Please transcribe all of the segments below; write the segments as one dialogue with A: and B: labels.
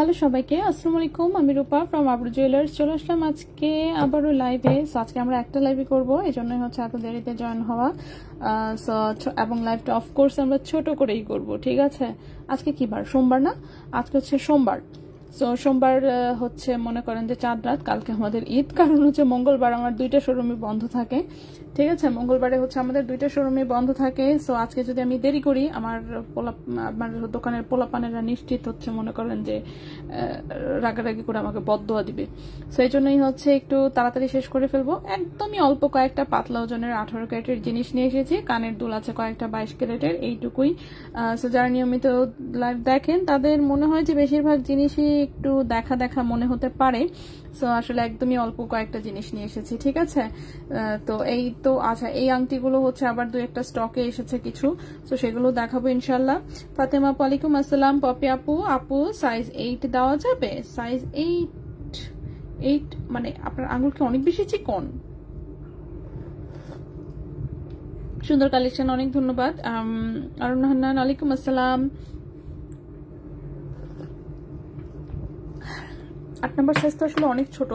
A: Hello সবাইকে, আসসালামু আলাইকুম। আমি রূপা ফ্রম আবরু জুয়েলার্স। চলে আসলাম আজকে আবারও লাইভে। সো আজকে আমরা একটা লাইভে করবো, এই জন্যই হচ্ছে এত দেরিতে জয়েন হওয়া। এবং লাইভটা অফকোর্স আমরা ছোট করেই করব, ঠিক আছে। আজকে কি বার? সোমবার না? আজকে হচ্ছে সোমবার। সো সোমবার হচ্ছে মনে করেন যে চাঁদ রাত, কালকে আমাদের ঈদ। কারণ হচ্ছে মঙ্গলবার আমার দুইটা শোরুমে বন্ধ থাকে, ঠিক আছে। মঙ্গলবারে হচ্ছে আমাদের দুইটা শোরুমে বন্ধ থাকে। সো আজকে যদি আমি দেরি করি, আমার দোকানের পোলাপানেরা নিশ্চিত হচ্ছে মনে করেন যে রাগারাগি করে আমাকে বদদোয়া দিবে। সো এই জন্যই হচ্ছে একটু তাড়াতাড়ি শেষ করে ফেলবো। একদমই অল্প কয়েকটা পাতলা ওজনের 18 ক্যারেটের জিনিস নিয়ে এসেছি। কানের দুল আছে কয়েকটা 22 ক্যারেটের, এইটুকুই। সো যারা নিয়মিত লাইভ দেখেন তাদের মনে হয় যে বেশিরভাগ জিনিসই একটু দেখা দেখা মনে হতে পারে। সো আসলে একদমই অল্প কয়েকটা জিনিস নিয়ে এসেছি, ঠিক আছে। তো এই তো আচ্ছা, এই আংটিগুলো হচ্ছে আবার দু একটা স্টকে এসেছে কিছু, তো সেগুলো দেখাবো ইনশাল্লাহ। ফাতেমা আপু ওয়ালাইকুম আসসালাম। পপি আপু সাইজ 8 দেওয়া যাবে? সাইজ 8 মানে আপনার আঙুল কি অনেক বেশি চিকন? সুন্দর কালেকশন, অনেক ধন্যবাদ। আরুন হান্নান ওয়ালাইকুম আসসালাম। 8 নম্বর সাইজ তো আসলে অনেক ছোট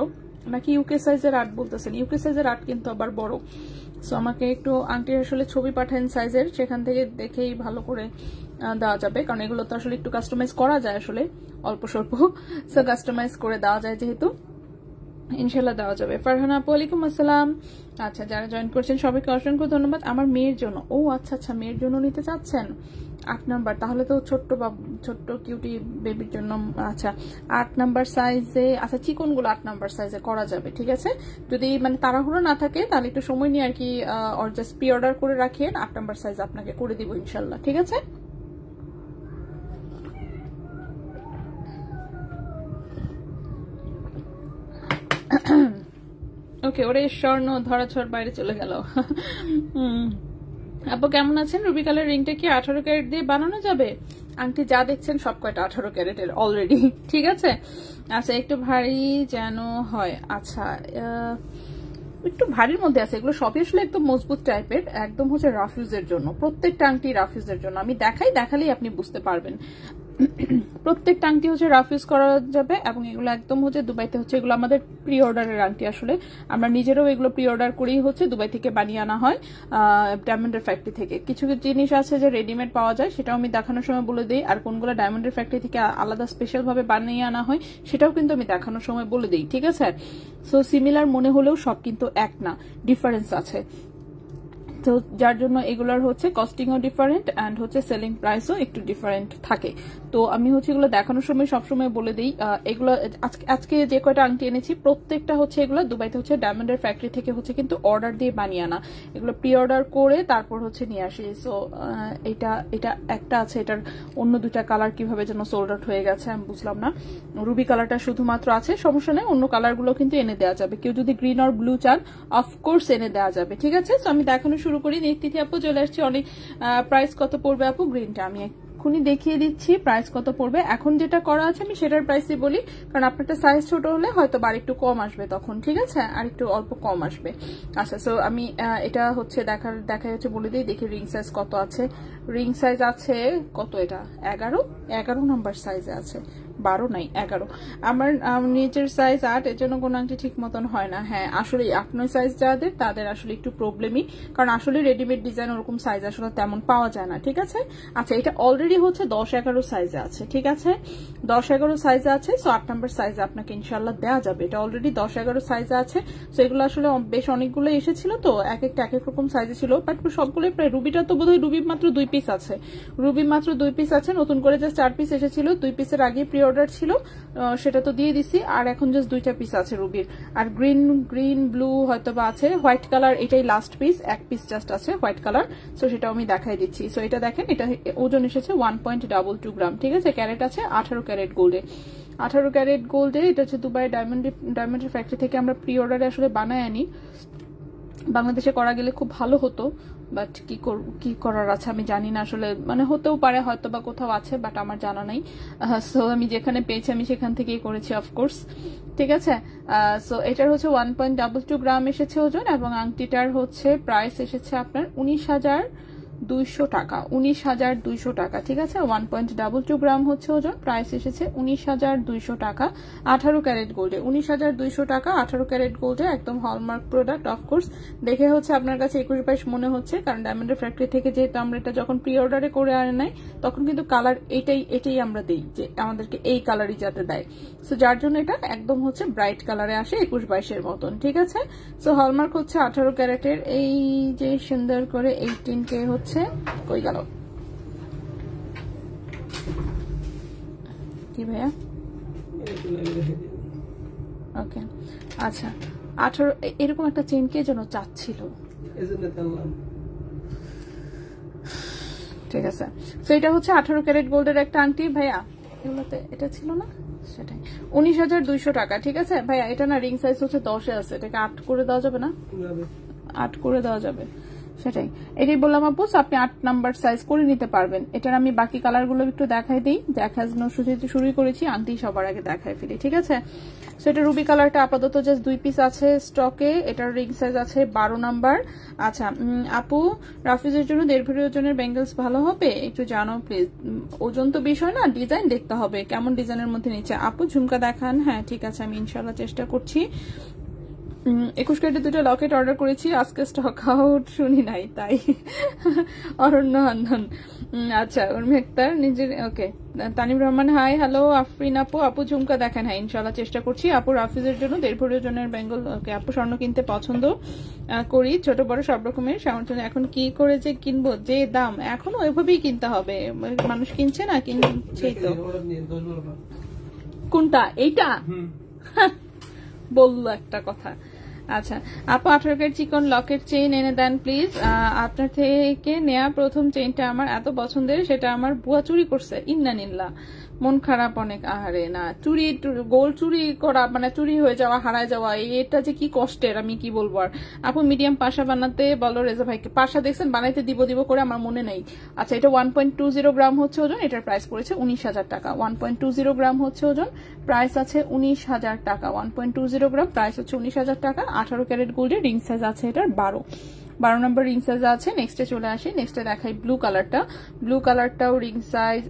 A: নাকি? ইউকে সাইজের 8 বলতেছেন? ইউকে সাইজের 8 কিন্তু আবার বড়। সো আমাকে একটু আংটির আসলে ছবি পাঠান সাইজের, সেখান থেকে দেখেই ভালো করে দেওয়া যাবে। কারণ এগুলো তো আসলে একটু কাস্টমাইজ করা যায়, আসলে অল্প স্বল্প। সো কাস্টমাইজ করে দেওয়া যায় যেহেতু, ইনশাল্লাহ দেওয়া যাবে। ফারহানা আপু ওয়ালাইকুম আসসালাম। আচ্ছা, যারা জয়েন করছেন সবাইকে অসংখ্য ধন্যবাদ। আমার মেয়ের জন্য, ও আচ্ছা আচ্ছা, মেয়ের জন্য নিতে চাচ্ছেন 8 নাম্বার, তাহলে তো ছোট্ট কিউটি বেবির জন্য। আচ্ছা 8 নাম্বার সাইজে, আচ্ছা চিকনগুলো 8 নাম্বার সাইজে করা যাবে, ঠিক আছে। যদি মানে তাড়াহুড়ো না থাকে তাহলে একটু সময় নিয়ে আর কি, অর জাস্ট প্রি অর্ডার করে রাখেন, 8 নাম্বার সাইজ আপনাকে করে দিব ইনশাল্লাহ, ঠিক আছে। ওকে, ওরে স্বর্ণ ধরাছোঁয়ার বাইরে চলে গেল। আপু কেমন আছেন? রুবি কালার রিংটা কি 18 ক্যারেট দিয়ে বানানো যাবে? আংটি যা দেখছেন সব কয়টা 18 ক্যারেটের অলরেডি, ঠিক আছে। আচ্ছা একটু ভারী যেন হয়। আচ্ছা একটু ভারীর মধ্যে আছে, এগুলো সবই আসলে একদম মজবুত টাইপের, একদম হচ্ছে রাফিউজের জন্য। প্রত্যেকটা আংটি রাফিউজের জন্য। আমি দেখালেই আপনি বুঝতে পারবেন। প্রত্যেকটা আংটি হচ্ছে রাফিউজ করা যাবে, এবং এগুলো একদম হচ্ছে দুবাইতে হচ্ছে, এগুলো আমাদের প্রি অর্ডারের আংটি। আসলে আমরা নিজেরাও এগুলো প্রি অর্ডার করেই হচ্ছে দুবাই থেকে বানিয়ে আনা হয়, ডায়মন্ডের ফ্যাক্টরি থেকে। কিছু জিনিস আছে যে রেডিমেড পাওয়া যায়, সেটাও আমি দেখানোর সময় বলে দিই। আর কোনগুলো ডায়মন্ডের ফ্যাক্টরি থেকে আলাদা স্পেশাল ভাবে বানিয়ে আনা হয়, সেটাও কিন্তু আমি দেখানোর সময় বলে দিই, ঠিক আছে। সো সিমিলার মনে হলেও সব কিন্তু এক না, ডিফারেন্স আছে। তো যার জন্য এগুলোর হচ্ছে কস্টিংও ডিফারেন্ট অ্যান্ড হচ্ছে সেলিং প্রাইসও একটু ডিফারেন্ট থাকে। তো আমি হচ্ছে এগুলো দেখানোর সময় সবসময় বলে দিই। এগুলো আজকে যে কয়টা আংটি এনেছি প্রত্যেকটা হচ্ছে এগুলো দুবাইতে হচ্ছে ডায়মন্ডের ফ্যাক্টরি থেকে হচ্ছে কিন্তু অর্ডার দিয়ে বানিয়ে আনা। এগুলো প্রি অর্ডার করে তারপর হচ্ছে নিয়ে আসি। সো এটা একটা আছে, এটার অন্য দুটা কালার কিভাবে যেন সোল্ড আউট হয়ে গেছে আমি বুঝলাম না। রুবি কালারটা শুধুমাত্র আছে, সমস্যা নেই, অন্য কালারগুলো কিন্তু এনে দেওয়া যাবে। কেউ যদি গ্রিন আর ব্লু চান অফকোর্স এনে দেওয়া যাবে, ঠিক আছে। সো আমি দেখানো শুরু করি। তিথি আপু চলে আসছে। অনেক প্রাইস কত পড়বে আপু? গ্রিনটা আমি এক্ষুনি দেখিয়ে দিচ্ছি প্রাইস কত পড়বে। এখন যেটা করা আছে আমি সেটার প্রাইসই বলি, কারণ আপনারটা সাইজ ছোট হলে হয়তো আর একটু কম আসবে তখন, ঠিক আছে, আর একটু অল্প কম আসবে। আচ্ছা সো আমি এটা হচ্ছে দেখা হচ্ছে বলে দিই। দেখি রিং সাইজ কত আছে। রিং সাইজ আছে কত? এটা 11 নাম্বার সাইজে আছে, 12 নাই 11। আমার নিজের সাইজ 8, এর জন্য কোনো আংটি ঠিক মতন হয় না। হ্যাঁ আসলে 8-9 সাইজ যাদের, তাদের আসলে একটু প্রবলেমই, কারণ আসলে রেডিমেড ডিজাইন ওরকম সাইজ আসলে তেমন পাওয়া যায় না, ঠিক আছে। আচ্ছা এটা অলরেডি হচ্ছে 10-11 সাইজে আছে, ঠিক আছে, 10-11 সাইজে আছে। সো 8 নাম্বার সাইজে আপনাকে ইনশাল্লাহ দেওয়া যাবে। এটা অলরেডি 10-11 সাইজে আছে। সো এগুলো আসলে বেশ অনেকগুলো এসেছিল, তো এক একটা এক এক রকম সাইজে ছিল, বাট সবগুলোই প্রায়। রুবিটা তো বোধহয় রুবি মাত্র 2 পিস আছে, নতুন করে জাস্ট 4 পিস এসেছিল। 2 পিসের আগে প্রি অর্ডার ছিল, সেটা তো দিয়ে দিছি, আর এখন জাস্ট 2টা পিস আছে রুবির। আর গ্রিন ব্লু হয়তো বা আছে, হোয়াইট কালার এটাই লাস্ট পিস, 1 পিস জাস্ট আছে হোয়াইট কালার। সো সেটাও আমি দেখাই দিচ্ছি। সো এটা দেখেন, এটা ওজন এসেছে 1.22 গ্রাম, ঠিক আছে। ক্যারেট আছে 18 ক্যারেট গোল্ডে। 18 ক্যারেট গোল্ডে এটা হচ্ছে দুবাই ডায়মন্ডের ফ্যাক্টরি থেকে আমরা প্রি অর্ডারে আসলে বানায় আনি। বাংলাদেশে করা গেলে খুব ভালো হতো, বাট কি করার আছে আমি জানি না আসলে, মানে হতেও পারে হয়তো বা কোথাও আছে, বাট আমার জানা নাই। সো আমি যেখানে পেয়েছি আমি সেখান থেকেই করেছি অফকোর্স, ঠিক আছে। সো এটার হচ্ছে 1.22 গ্রাম এসেছে ওজন, এবং আংটিটার হচ্ছে প্রাইস এসেছে আপনার 19,000 200 টাকা, 19,200 টাকা, ঠিক আছে। 1.22 গ্রাম হচ্ছে ওজন, প্রাইস এসেছে 19,200 টাকা 18 ক্যারেট গোল্ডে। 19,200 টাকা 18 ক্যারেট গোল্ডে, একদম হলমার্ক প্রোডাক্ট। অফকোর্স দেখে হচ্ছে আপনার কাছে 21-22 মনে হচ্ছে, কারণ ডায়মন্ডের ফ্যাক্টরি থেকে যেহেতু আমরা এটা যখন প্রি অর্ডারে করে আনে নাই তখন কিন্তু কালার এটাই আমরা দিই, যে আমাদেরকে এই কালারই যাতে দেয়। সো যার জন্য এটা একদম হচ্ছে ব্রাইট কালারে আসে 21-22 মতন, ঠিক আছে। সো হলমার্ক হচ্ছে 18 ক্যারেটের। এই যে সুন্দর করে 18K হচ্ছে, কই গেল কি ভাইয়া? ওকে, আচ্ছা 18 এরকম একটা চেন কে যেন চাচ্ছিল, ঠিক আছে। তো এটা হচ্ছে 18 ক্যারেট গোল্ডের একটা আংটি ভাইয়া, এগুলোতে এটা ছিল না, সেটাই 19,200 টাকা, ঠিক আছে ভাইয়া। এটা না রিং সাইজ হচ্ছে 10-এ আছে, এটাকে 8 করে দেওয়া যাবে না? 8 করে দেওয়া যাবে, সেটাই এটাই বললাম আপু। আপনি 8 নাম্বার সাইজ করে নিতে পারবেন। এটার আমি বাকি কালারগুলো একটু দেখাই দিই, দেখানো শুরু করেছি, আংটি সবার আগে দেখাই ফেলি, ঠিক আছে। সো এটা রুবি কালারটা আপাতত জাস্ট 2 পিস আছে স্টকে, এটার রিং সাইজ আছে 12 নাম্বার। আচ্ছা আপু, রাফিজের জন্য 1.5 ভরি ওজনের ব্যাঙ্গেলস ভালো হবে? একটু জানো প্লিজ। ওজন তো বিষয় না, ডিজাইন দেখতে হবে কেমন ডিজাইনের মধ্যে নিচ্ছে। আপু ঝুমকা দেখান। হ্যাঁ ঠিক আছে, আমি ইনশাল্লাহ চেষ্টা করছি। 21 ক্যারেটের 2টা লকেট অর্ডার করেছি, আজকে স্টক আউট শুনি নাই তাই। অরণ্য আন্দন, আচ্ছা উর্মি আক্তার নিজের, ওকে। তানিম রহমান হাই, হ্যালো আফরিন আপু। আপু ঝুমকা দেখেন, হ্যাঁ ইনশাল্লাহ চেষ্টা করছি। আপু রাফিজের জন্য 1.5 ভরি ওজনের বেঙ্গল, ওকে। আপু স্বর্ণ কিনতে পছন্দ করি, ছোট বড় সব রকমের। এখন কি করে যে কিনবো, যে দাম এখন ওইভাবেই কিনতে হবে, মানুষ কিনছে না, কিনছেই তো। কোনটা এইটা? বললো একটা কথা। আচ্ছা আপু, 18 ক্যারেট চিকন লকেট চেইন এনে দেন প্লিজ। আপনার থেকে নেয়া প্রথম চেইনটা আমার এত পছন্দের, সেটা আমার বুয়া চুরি করছে, ইন্নানিল্লাহ। মন খারাপ অনেক। আহারে না, চুরি গোল্ড চুরি করা মানে চুরি হয়ে যাওয়া, হারায় যাওয়া, এটা যে কি কষ্টের আমি কি বলবো আর। আপু মিডিয়াম পাশা বানাতে বলো রেজা ভাইকে। পাশা দেখছেন বানাইতে দিব করে আমার মনে নেই। আচ্ছা এটা 1.20 গ্রাম হচ্ছে ওজন, এটার প্রাইস পড়েছে 19,000 টাকা। 1.20 গ্রাম হচ্ছে ওজন, প্রাইস আছে 19,000 টাকা। 1.20 গ্রাম, প্রাইস হচ্ছে 19,000 টাকা। 18 ক্যারেট গোল্ডের, রিং সাইজ আছে এটার 12 নম্বর রিং সাইজ আছে। নেক্সটে চলে আসি, নেক্সটে দেখাই ব্লু কালারটা। ব্লু কালারটাও রিং সাইজ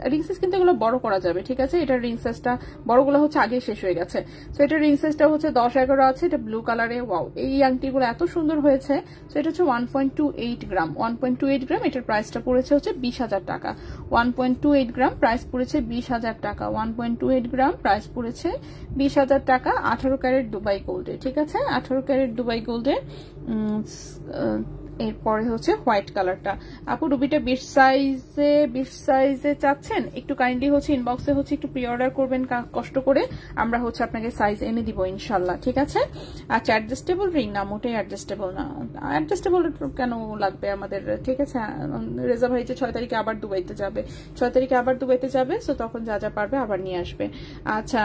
A: কিন্তু এগুলো বড় করা যাবে, ঠিক আছে। এটার রিং সাইজটা বড়গুলো হচ্ছে আগে শেষ হয়ে গেছে। তো এটার রিং সাইজটা হচ্ছে 10-11 আছে, এটা ব্লু কালারে। ওয়াও, এই আংটিগুলো এত সুন্দর হয়েছে। তো এটা হচ্ছে 1.28 গ্রাম। 1.28 গ্রাম, এটার প্রাইসটা পড়েছে হচ্ছে 20,000 টাকা। 1.28 গ্রাম, প্রাইস পড়েছে 20,000 টাকা। 1.28 গ্রাম, প্রাইস পড়েছে 20,000 টাকা। 18 ক্যারেট দুবাই গোল্ডে, ঠিক আছে। 18 ক্যারেট দুবাই গোল্ডে। এরপরে হচ্ছে হোয়াইট কালারটা। আপু রুবিটা 20 সাইজে চাচ্ছেন, একটু কাইন্ডলি হচ্ছে ইনবক্সে হচ্ছে একটু প্রি অর্ডার করবেন কষ্ট করে, আমরা হচ্ছে আপনাকে সাইজ এনে দিব ইনশাল্লাহ, ঠিক আছে। আচ্ছা অ্যাডজাস্টেবল রিং না, মোটেই অ্যাডজাস্টেবল না। অ্যাডজাস্টেবল কেন লাগবে আমাদের, ঠিক আছে। রেজা ভাই যে 6 তারিখে আবার দুবাইতে যাবে, 6 তারিখে আবার দুবাইতে যাবে, সো তখন যা যা পারবে আবার নিয়ে আসবে। আচ্ছা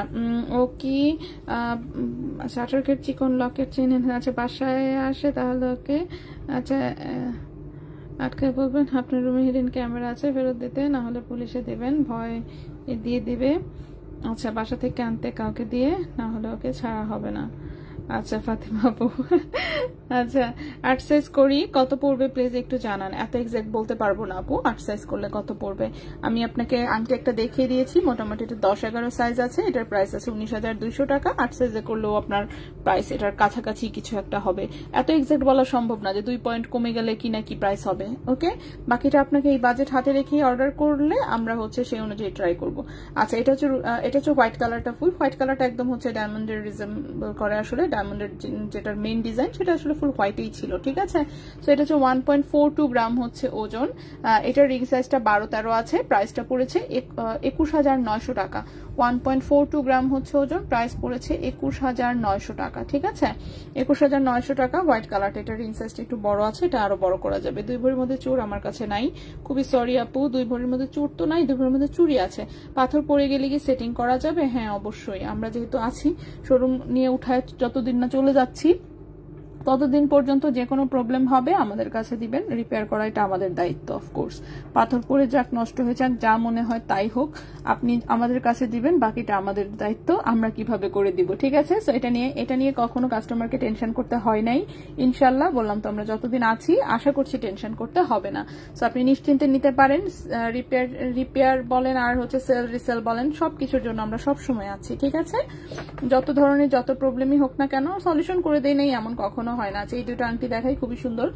A: ও কি, আচ্ছা 18 ক্যারেট চিকন লকেট চেন, আচ্ছা বাসায় আসে তাহলে ওকে। আচ্ছা আটকায় বলবেন আপনার রুমে হিডেন ক্যামেরা আছে, ফেরত দিতে, না হলে পুলিশে দিবেন, ভয় দিয়ে দিবে। আচ্ছা বাসা থেকে আনতে কাউকে দিয়ে, না হলে ওকে ছাড়া হবে না। আচ্ছা ফাতিমা আপু, আচ্ছা 8 সাইজ করি কত পড়বে প্লিজ একটু জানান। এত এক্সাক্ট বলতে পারবো না আপু, 8 সাইজ করলে কত পড়বে। আমি আপনাকে আংটি একটা দেখিয়ে দিয়েছি, মোটামুটি এটা 10-11 সাইজ আছে, এটার প্রাইস আছে 19,200 টাকা। 8 সাইজে করলেও আপনার প্রাইস এটার কাছাকাছি কিছু একটা হবে। এত এক্সাক্ট বলা সম্ভব না যে 2 পয়েন্ট কমে গেলে কি না কি প্রাইস হবে, ওকে। বাকিটা আপনাকে এই বাজেট হাতে রেখে অর্ডার করলে আমরা হচ্ছে সেই অনুযায়ী ট্রাই করব। আচ্ছা এটা হচ্ছে হোয়াইট কালারটা, ফুল হোয়াইট কালারটা একদম হচ্ছে ডায়মন্ডের রিজেম্বল করে, আসলে ডায়মন্ডের যেটার মেইন ডিজাইন সেটা আসলে ফুল হোয়াইটেই ছিল, ঠিক আছে। সো এটা হচ্ছে 1.42 গ্রাম হচ্ছে ওজন। এটার রিং সাইজটা 12-13 আছে, প্রাইসটা পড়েছে 21,900 টাকা। 1.42 গ্রাম হচ্ছে ওজন, প্রাইস পড়েছে 21,900 টাকা, ঠিক আছে। 21,900 টাকা। হোয়াইট কালারটা, এটার রিং সাইজটা একটু বড় আছে, এটা আরো বড় করা যাবে। 2 ভরির মধ্যে চুর আমার কাছে নাই, খুবই সরি আপু। 2 ভরির মধ্যে চুর তো নাই, 2 ভরির মধ্যে চুরি আছে। পাথর পড়ে গেলে কি সেটিং করা যাবে? হ্যাঁ অবশ্যই, আমরা যেহেতু আছি শোরুম নিয়ে উঠায় যতদিন না চলে যাচ্ছি ততদিন পর্যন্ত যে কোনো প্রবলেম হবে আমাদের কাছে দিবেন, রিপেয়ার করা এটা আমাদের দায়িত্ব। অফকোর্স পাথর পড়ে যাক, নষ্ট হয়ে যাক, যা মনে হয় তাই হোক, আপনি আমাদের কাছে দিবেন, বাকিটা আমাদের দায়িত্ব, আমরা কিভাবে করে দিব, ঠিক আছে? সো এটা নিয়ে কখনো কাস্টমারকে টেনশন করতে হয় নাই ইনশাল্লাহ। বললাম তো আমরা যতদিন আছি আশা করছি টেনশন করতে হবে না। সো আপনি নিশ্চিন্তে নিতে পারেন, রিপেয়ার বলেন আর হচ্ছে সেল রিসেল বলেন, সবকিছুর জন্য আমরা সব সময় আছি, ঠিক আছে? যত ধরনের যত প্রবলেমই হোক না কেন সলিউশন করে দেই নেই এমন কখনো হয় না। এই দুটো আংটি দেখাই, খুবই সুন্দর।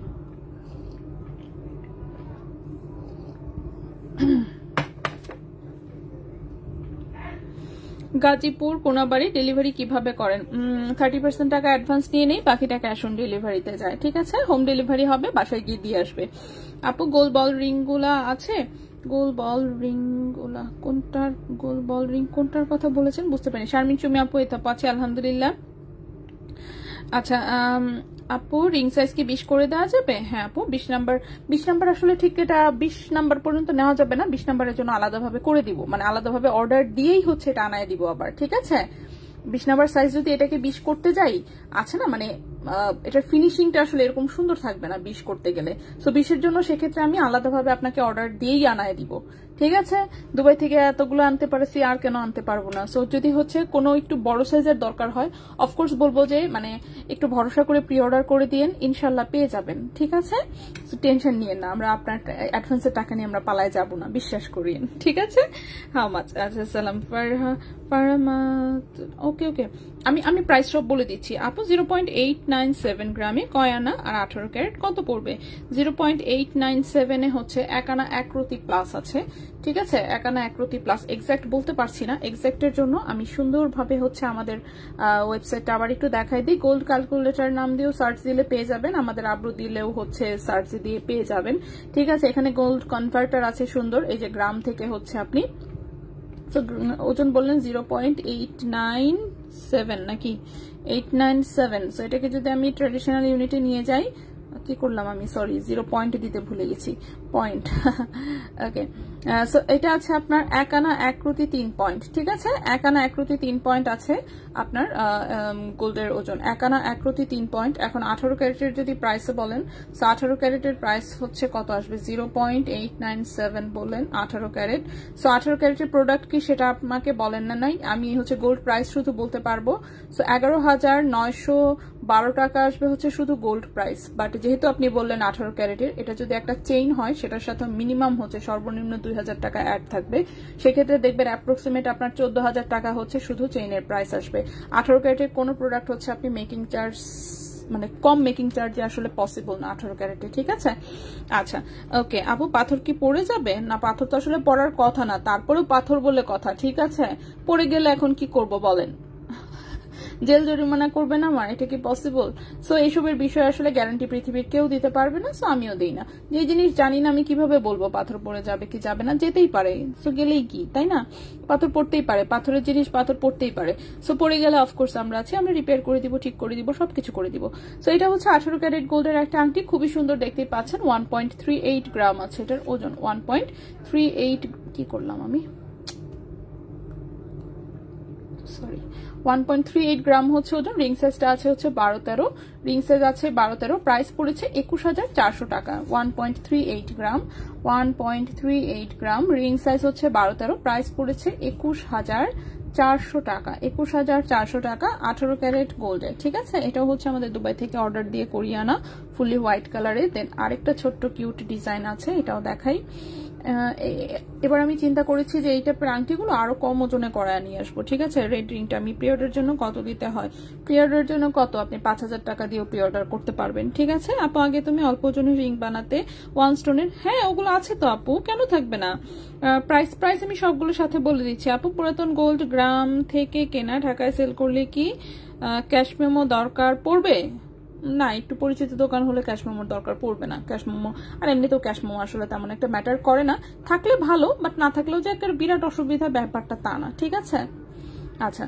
A: গাজীপুর কোনাবাড়ি ডেলিভারি কিভাবে করেন? 30% টাকা অ্যাডভান্স নিয়ে নেই, বাকিটা ক্যাশ অন ডেলিভারিতে যায়, ঠিক আছে? হোম ডেলিভারি হবে, বাসায় গিয়ে দিয়ে আসবে। আপু গোল বল রিং গুলা আছে? গোল বল রিং গুলা কোনটার? গোল বল রিং কোনটার কথা বলেছেন বুঝতে পারিনি। শারমিন চুমি আপু এটা পাচ্ছি আলহামদুলিল্লাহ। আচ্ছা আপু রিং সাইজ কি 20 করে দেওয়া যাবে? হ্যাঁ আপু 20 নাম্বার আসলে ঠিক এটা 20 নাম্বার পর্যন্ত নেওয়া যাবে না, 20 নাম্বারের জন্য আলাদাভাবে করে দিব, মানে আলাদাভাবে অর্ডার দিয়েই হচ্ছে এটা আনায় দিব আবার, ঠিক আছে? 20 নাম্বার সাইজ যদি এটাকে 20 করতে যাই, আছে না মানে এটার ফিনিশিংটা আসলে এরকম সুন্দর থাকবে না 20 করতে গেলে। সো 20-এর জন্য সেক্ষেত্রে আমি আলাদাভাবে আপনাকে অর্ডার দিয়েই আনায় দিব, ঠিক আছে? দুবাই থেকে এতগুলো আনতে পারছি, আর কেন আনতে পারবো না? সো যদি হচ্ছে কোনো একটু বড় সাইজের দরকার হয়, অফকোর্স বলবো যে মানে একটু ভরসা করে প্রি অর্ডার করে দিয়েন, ইনশাল্লাহ পেয়ে যাবেন, ঠিক আছে? সো টেনশন নিয়েন না, আমরা আপনার অ্যাডভান্সের টাকা নিয়ে আমরা পালায় যাব না, বিশ্বাস করিয়েন, ঠিক আছে? How much? আচ্ছা সালাম ফারহামাত, ওকে ওকে। আমি প্রাইস সব বলে দিচ্ছি আপু। 0.897 গ্রামে কয় আনা আর 18 ক্যারেট কত পড়বে? 0.897 হচ্ছে 1 আনা 1 রতি প্লাস আছে, ঠিক আছে? 1 আনা 1 রতি প্লাস, এক্সাক্ট বলতে পারছি না। এক্সাক্টের জন্য আমি সুন্দরভাবে হচ্ছে আমাদের ওয়েবসাইটটা আবার একটু দেখাই দিই। গোল্ড ক্যালকুলেটর নাম দিয়েও সার্চ দিলে পেয়ে যাবেন, আমাদের আব্রু দিলেও হচ্ছে সার্চ দিয়ে পেয়ে যাবেন, ঠিক আছে? এখানে গোল্ড কনভার্টার আছে সুন্দর, এই যে গ্রাম থেকে হচ্ছে আপনি ওজন বললেন 0.897 নাকি 897। সো এটাকে যদি আমি ট্রেডিশনাল ইউনিটে নিয়ে যাই, কি করলাম আমি, সরি 0 পয়েন্ট দিতে ভুলে গেছি, পয়েন্ট ওকে। সো এটা আছে আপনার 1 আনা 1 রতি 3 পয়েন্ট, ঠিক আছে? 1 আনা 1 রতি 3 পয়েন্ট আছে আপনার গোল্ডের ওজন, 1 আনা 1 রতি 3 পয়েন্ট। এখন 18 ক্যারেটের যদি প্রাইসে বলেন, সো 18 ক্যারেটের প্রাইস হচ্ছে কত আসবে? 0.897 বললেন 18 ক্যারেট। সো 18 ক্যারেটের প্রোডাক্ট কি সেটা আপনাকে বলেন না নাই, আমি হচ্ছে গোল্ড প্রাইস শুধু বলতে পারবো। সো 11,912 টাকা আসবে হচ্ছে শুধু গোল্ড প্রাইস। বাট যেহেতু আপনি বললেন 18 ক্যারেটের, এটা যদি একটা চেইন হয় সেটার সাথে মিনিমাম হচ্ছে সর্বনিম্ন 2000 টাকা অ্যাড থাকবে, সেক্ষেত্রে দেখবেন অ্যাপ্রক্সিমেট আপনার 14,000 টাকা হচ্ছে শুধু চেইনের প্রাইস আসবে। 18 ক্যারেটের কোনো প্রোডাক্ট হচ্ছে আপনি মেকিং চার্জ মানে কম মেকিং চার্জে আসলে পসিবল না 18 ক্যারেটে, ঠিক আছে? আচ্ছা ওকে আপু, পাথর কি পড়ে যাবে? না পাথর তো আসলে পড়ার কথা না, তারপরেও পাথর বলে কথা, ঠিক আছে? পড়ে গেলে এখন কি করব বলেন? জেল জরিমানা করবেন আমার, এটা কি পসিবল? সো এইসবের বিষয় আসলে গ্যারান্টি পৃথিবীর কেউ দিতে পারবে না, সো আমিও দিই না। যে জিনিস জানি না আমি কিভাবে বলবো পাথর পড়ে যাবে কি যাবে না? যেতেই পারে, সো গেলেই কি, তাই না? পাথর পড়তেই পারে, পাথরের জিনিস পাথর পড়তেই পারে। সো পড়ে গেলে অফকোর্স আমরা আছি, আমরা রিপেয়ার করে দিব, ঠিক করে দিব, সবকিছু করে দিব। সো এটা হচ্ছে 18 ক্যারেট গোল্ডের একটা আংটি, খুবই সুন্দর, দেখতেই পাচ্ছেন। 1.38 গ্রাম আছে এটার ওজন, 1.38 কি করলাম আমি, সরি 1.38 গ্রাম হচ্ছে ওজন। রিং সাইজটা আছে হচ্ছে 12-13, রিং সাইজ আছে 12-13, প্রাইস পড়েছে 21,400 টাকা। 1.38 গ্রাম, 1.38 গ্রাম, রিং সাইজ হচ্ছে 12-13, প্রাইস পড়েছে 21,400 টাকা। 21,400 টাকা 18 ক্যারেট গোল্ডে, ঠিক আছে? এটাও হচ্ছে আমাদের দুবাই থেকে অর্ডার দিয়ে করিয়ে আনা, ফুলি হোয়াইট কালারে। দেন আরেকটা ছোট্ট কিউট ডিজাইন আছে, এটাও দেখাই। এবার আমি চিন্তা করেছি যে এইটা আংটিগুলো আরো কম ওজনে করায় নিয়ে আসবো, ঠিক আছে? রেড রিংটা আমি প্রি অর্ডারের জন্য কত দিতে হয়, প্রি অর্ডারের জন্য কত, আপনি 5,000 টাকা দিয়েও প্রি অর্ডার করতে পারবেন, ঠিক আছে? আপু আগে তুমি অল্প ওজনের রিং বানাতে 1 স্টোনের, হ্যাঁ ওগুলো আছে তো আপু, কেন থাকবে না? প্রাইস আমি সবগুলোর সাথে বলে দিচ্ছি আপু। পুরাতন গোল্ড গ্রাম থেকে কেনা, ঢাকায় সেল করলে কি ক্যাশ মেমো দরকার পড়বে? না, একটু পরিচিত দোকান হলে ক্যাশ মেমোর দরকার পড়বে না। ক্যাশ মেমো আর এমনিতেও ক্যাশ মেমো আসলে তেমন একটা ম্যাটার করে না, থাকলে ভালো, বাট না থাকলেও যে একটা বিরাট অসুবিধা ব্যাপারটা তা না, ঠিক আছে? আচ্ছা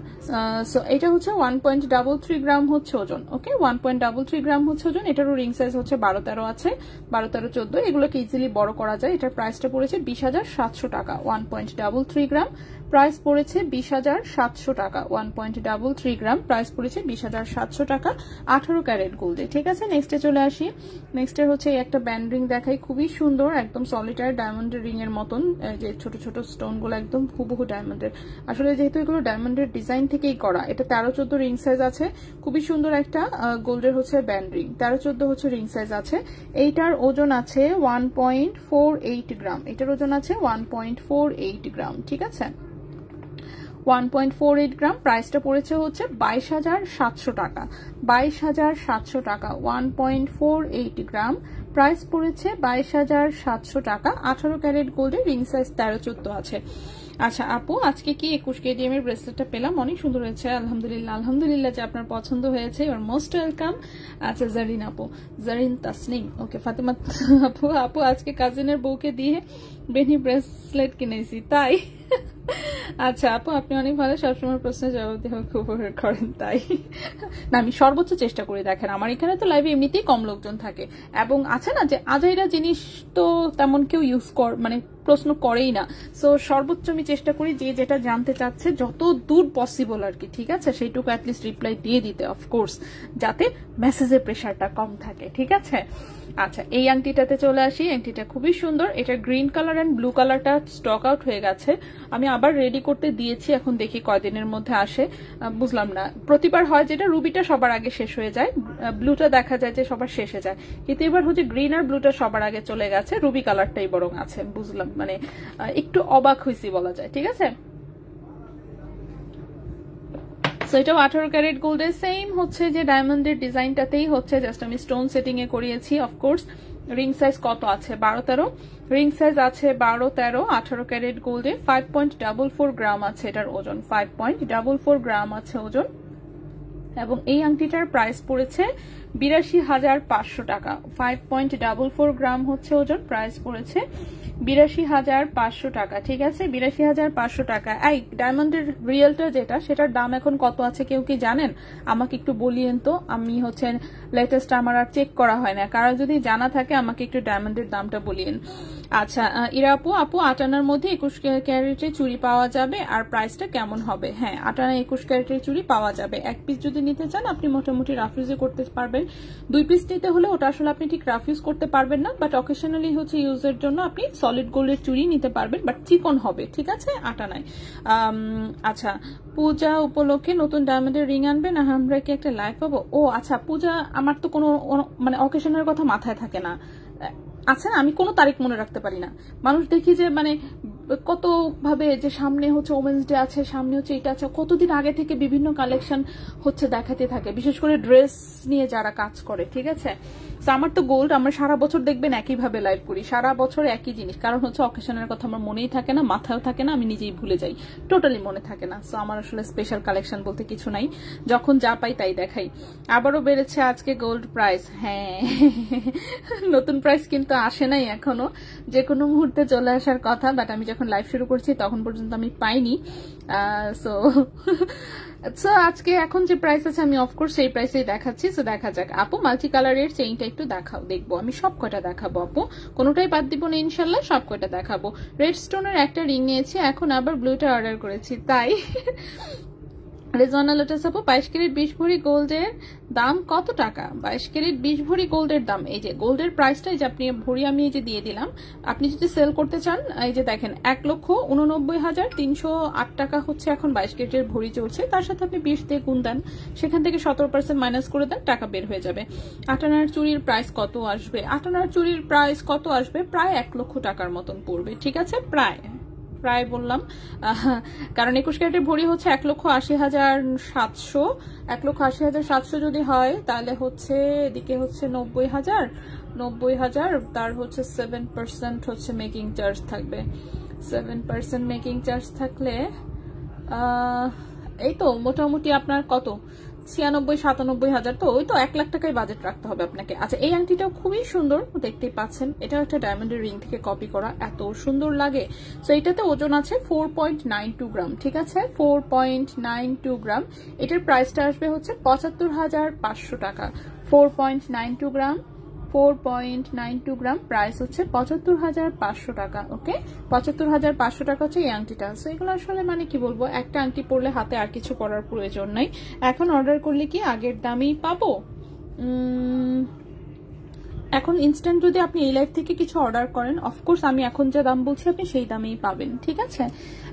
A: সো এটা হচ্ছে 1.33 গ্রাম হচ্ছে ওজন, ওকে? 1.33 গ্রাম হচ্ছে ওজন। এটারও রিং সাইজ হচ্ছে 12-13 আছে, 12-13, 14, এগুলোকে ইজিলি বড় করা যায়। এটার প্রাইসটা পড়েছে 20,700 টাকা। 1.33 গ্রাম, প্রাইস পড়েছে 20,700 টাকা। 1.33 গ্রাম, প্রাইস পড়েছে 20,700 টাকা 18 ক্যারেট গোল্ডে। ঠিক আছে, নেক্সটে চলে আসি। নেক্সটে হচ্ছে এই একটা ব্যান্ড রিং দেখাই, খুবই সুন্দর, একদম সলিটার ডায়মন্ডের রিং এর মতন, যে ছোট ছোট স্টোন গুলো একদম হুবহু ডায়মন্ডের। আসলে যেহেতু এগুলো ডায়মন্ডের ডিজাইন থেকেই করা, এটা 13-14 রিং সাইজ আছে, খুবই সুন্দর একটা গোল্ডের হচ্ছে ব্যান্ড রিং। 13-14 হচ্ছে রিং সাইজ আছে। এইটার ওজন আছে 1.48 গ্রাম, এটার ওজন আছে 1.48 গ্রাম। ঠিক আছে, 1.48 গ্রাম, প্রাইসটা পড়েছে হচ্ছে 22,700 টাকা। 22,700 টাকা, 1.48 গ্রাম, প্রাইস পড়েছে 22,700 টাকা। 18 ক্যারেট গোল্ডের রিং সাইজ 13-14 আছে। আচ্ছা আপু, আজকে কি 21 কেডিএম এর ব্রেসলেটটা পেলাম, অনেক সুন্দর হয়েছে, আলহামদুলিল্লাহ। আলহামদুলিল্লাহ যে আপনার পছন্দ হয়েছে, ইউ আর মোস্ট ওয়েলকাম। আচ্ছা জারিন আপু, জারিন তাসনিম, ওকে। ফাতেমা আপু, আপু আজকে কাজিনের বউকে দিয়ে বেনি ব্রেসলেট কিনেছি, তাই? আচ্ছা আপু, আপনি অনেক ভালো, সবসময় প্রশ্নের জবাব দিয়ে খুব উপকার করেন, তাই না? আমি সর্বোচ্চ চেষ্টা করি। দেখেন আমার এখানে তো লাইভে এমনিতেই কম লোকজন থাকে, এবং আছে না যে আজাইরা জিনিস তো তেমন কেউ মানে প্রশ্ন করেই না। সো সর্বোচ্চ আমি চেষ্টা করি যে যেটা জানতে চাচ্ছে যত দূর পসিবল আর কি, ঠিক আছে, সেইটুকু অ্যাটলিস্ট রিপ্লাই দিয়ে দিতে, অফকোর্স, যাতে মেসেজের প্রেশারটা কম থাকে। ঠিক আছে, আচ্ছা এই আংটিটাতে চলে আসি। আংটিটা খুবই সুন্দর, এটা গ্রিন কালার এন্ড ব্লু কালারটা স্টক আউট হয়ে গেছে, আমি আবার রেডি করতে দিয়েছি, এখন দেখি কয়দিনের মধ্যে আসে। বুঝলাম না, প্রতিবার হয় যেটা রুবিটা সবার আগে শেষ হয়ে যায়, ব্লুটা দেখা যায় যে সবার শেষে যায়, কিন্তু এবার হচ্ছে গ্রিন আর ব্লুটা সবার আগে চলে গেছে, রুবি কালারটাই বরং আছে। বুঝলাম, মানে একটু অবাক হয়েছি বলা যায়। ঠিক আছে, সো এটাও 18 ক্যারেট গোল্ডের, সেম হচ্ছে যে ডায়মন্ডের ডিজাইনটাতেই হচ্ছে, জাস্ট আমি স্টোন সেটিং এ করিয়েছি। অফকোর্স রিং সাইজ কত আছে? 12-13 রিং সাইজ আছে, 12-13, 18 ক্যারেট গোল্ডে। 5.44 গ্রাম আছে এটার ওজন, 5.44 গ্রাম আছে ওজন। এবং এই আংটিটার প্রাইস পড়েছে 82,500 টাকা। 5.44 গ্রাম হচ্ছে ওজন, প্রাইস পড়েছে 82,500 টাকা। ঠিক আছে, 82,500 টাকা। এই ডায়মন্ডের রিয়েলটা যেটা, সেটার দাম এখন কত আছে কেউ কি জানেন? আমাকে একটু বলিয়েন তো, আমি হচ্ছে লেটেস্ট আমার আর চেক করা হয় না, কারো যদি জানা থাকে আমাকে একটু ডায়মন্ডের দামটা বলিয়েন। আচ্ছা ইরা আপু, আপু 8 আনার মধ্যে 21 ক্যারেটের চুড়ি পাওয়া যাবে, আর প্রাইসটা কেমন হবে? হ্যাঁ, 8 আনা 21 ক্যারেটের চুড়ি পাওয়া যাবে। এক পিস যদি নিতে চান আপনি মোটামুটি রাফ ইউজে করতে পারবেন। 2 পিস নিতে হলে ওটা আসলে আপনি ঠিক রাফ ইউজ করতে পারবেন না, বাট অকেশনালি হচ্ছে ইউজের জন্য আপনি সলিড গোল্ডের চুড়ি নিতে পারবেন, বাট চিকন হবে। ঠিক আছে, 8 আনায়। আচ্ছা, পূজা উপলক্ষে নতুন ডায়মন্ডের রিং আনবেন, আমরা কি একটা লাইভ পাবো? ও আচ্ছা, পূজা আমার তো কোনো মানে অকেশনের কথা মাথায় থাকে না, আছে না, আমি কোনো তারিখ মনে রাখতে পারি না। মানুষ দেখি যে মানে কত ভাবে যে সামনে হচ্ছে ওমেন্স ডে আছে, সামনে হচ্ছে এটা আছে, কতদিন আগে থেকে বিভিন্ন কালেকশন হচ্ছে দেখাতে থাকে, বিশেষ করে ড্রেস নিয়ে যারা কাজ করে। ঠিক আছে, আমার তো গোল্ড, আমরা সারা বছর দেখবেন একইভাবে লাইভ করি, সারা বছর একই জিনিস, কারণ হচ্ছে অকেশনের কথা আমার মনেই থাকে না, মাথায়ও থাকে না, আমি নিজেই ভুলে যাই, টোটালি মনে থাকে না। সো আমার আসলে স্পেশাল কালেকশন বলতে কিছু নাই, যখন যা পাই তাই দেখাই। আবারও বেড়েছে আজকে গোল্ড প্রাইস, হ্যাঁ নতুন প্রাইস কিন্তু আসে নাই এখনো, যে কোনো মুহূর্তে চলে আসার কথা, বাট আমি যখন লাইভ শুরু করছি তখন পর্যন্ত আমি পাইনি। সো আজকে এখন যে প্রাইস আছে আমি অফকোর্স সেই প্রাইসেই দেখাচ্ছি। সো দেখা যাক। আপু মাল্টি কালারের চেইনটা একটু দেখাও, দেখবো, আমি সব কয়টা দেখাবো আপু, কোনোটাই বাদ দিব না ইনশাল্লাহ, সব কয়টা দেখাবো। রেড স্টোনের একটা রিং নিয়েছি, এখন আবার ব্লুটা অর্ডার করেছি, তাই? রেজওয়ানা লোটাস আপু, 22 ক্যারেট 20 ভরি গোল্ডের দাম কত টাকা? 22 ক্যারেট 20 ভরি গোল্ডের দাম, এই যে গোল্ডের প্রাইসটা, এই যে আপনি ভরি আমি এই যে দিয়ে দিলাম, আপনি যদি সেল করতে চান এই যে দেখেন 1,89,308 টাকা হচ্ছে এখন 22 ক্যারেটের ভরি চলছে, তার সাথে আপনি 20 দিয়ে গুণ দেন, সেখান থেকে 17% মাইনাস করে দেন, টাকা বের হয়ে যাবে। 8 আনার চুরির প্রাইস কত আসবে? 8 আনার চুরির প্রাইস কত আসবে? প্রায় 1 লক্ষ টাকার মতন পড়বে। ঠিক আছে, প্রায় বললাম, কারণ 21 ক্যারেটের ভরি হচ্ছে 1,80,700, 1,80,700 যদি হয় তাহলে হচ্ছে এদিকে হচ্ছে 90,000, তার হচ্ছে 7% হচ্ছে মেকিং চার্জ থাকবে। 7% মেকিং চার্জ থাকলে এই তো মোটামুটি আপনার কত, 96-97,000, তো ওই তো 1 লাখ টাকায় বাজেট রাখতে হবে আপনাকে। আচ্ছা, এই আংটিটাও খুবই সুন্দর, দেখতেই পাচ্ছেন, এটাও একটা ডায়মন্ডের রিং থেকে কপি করা, এত সুন্দর লাগে। তো এটাতে ওজন আছে 4.92 গ্রাম। ঠিক আছে, 4.92 গ্রাম। এটার প্রাইসটা আসবে হচ্ছে 75,500 টাকা। 4.92 গ্রাম, 4.92 গ্রাম, প্রাইস হচ্ছে ৭৫,৫০০ টাকা। ওকে, ৭৫,৫০০ টাকা হচ্ছে এই আংটিটা। সো এগুলো আসলে মানে কি বলবো, একটা আংটি পরলে হাতে আর কিছু করার প্রয়োজন নাই। এখন অর্ডার করলে কি আগের দামেই পাবো? এখন ইনস্ট্যান্ট যদি আপনি এই লাইভ থেকে কিছু অর্ডার করেন, অফকোর্স আমি এখন যা দাম বলছি আপনি সেই দামেই পাবেন, ঠিক আছে?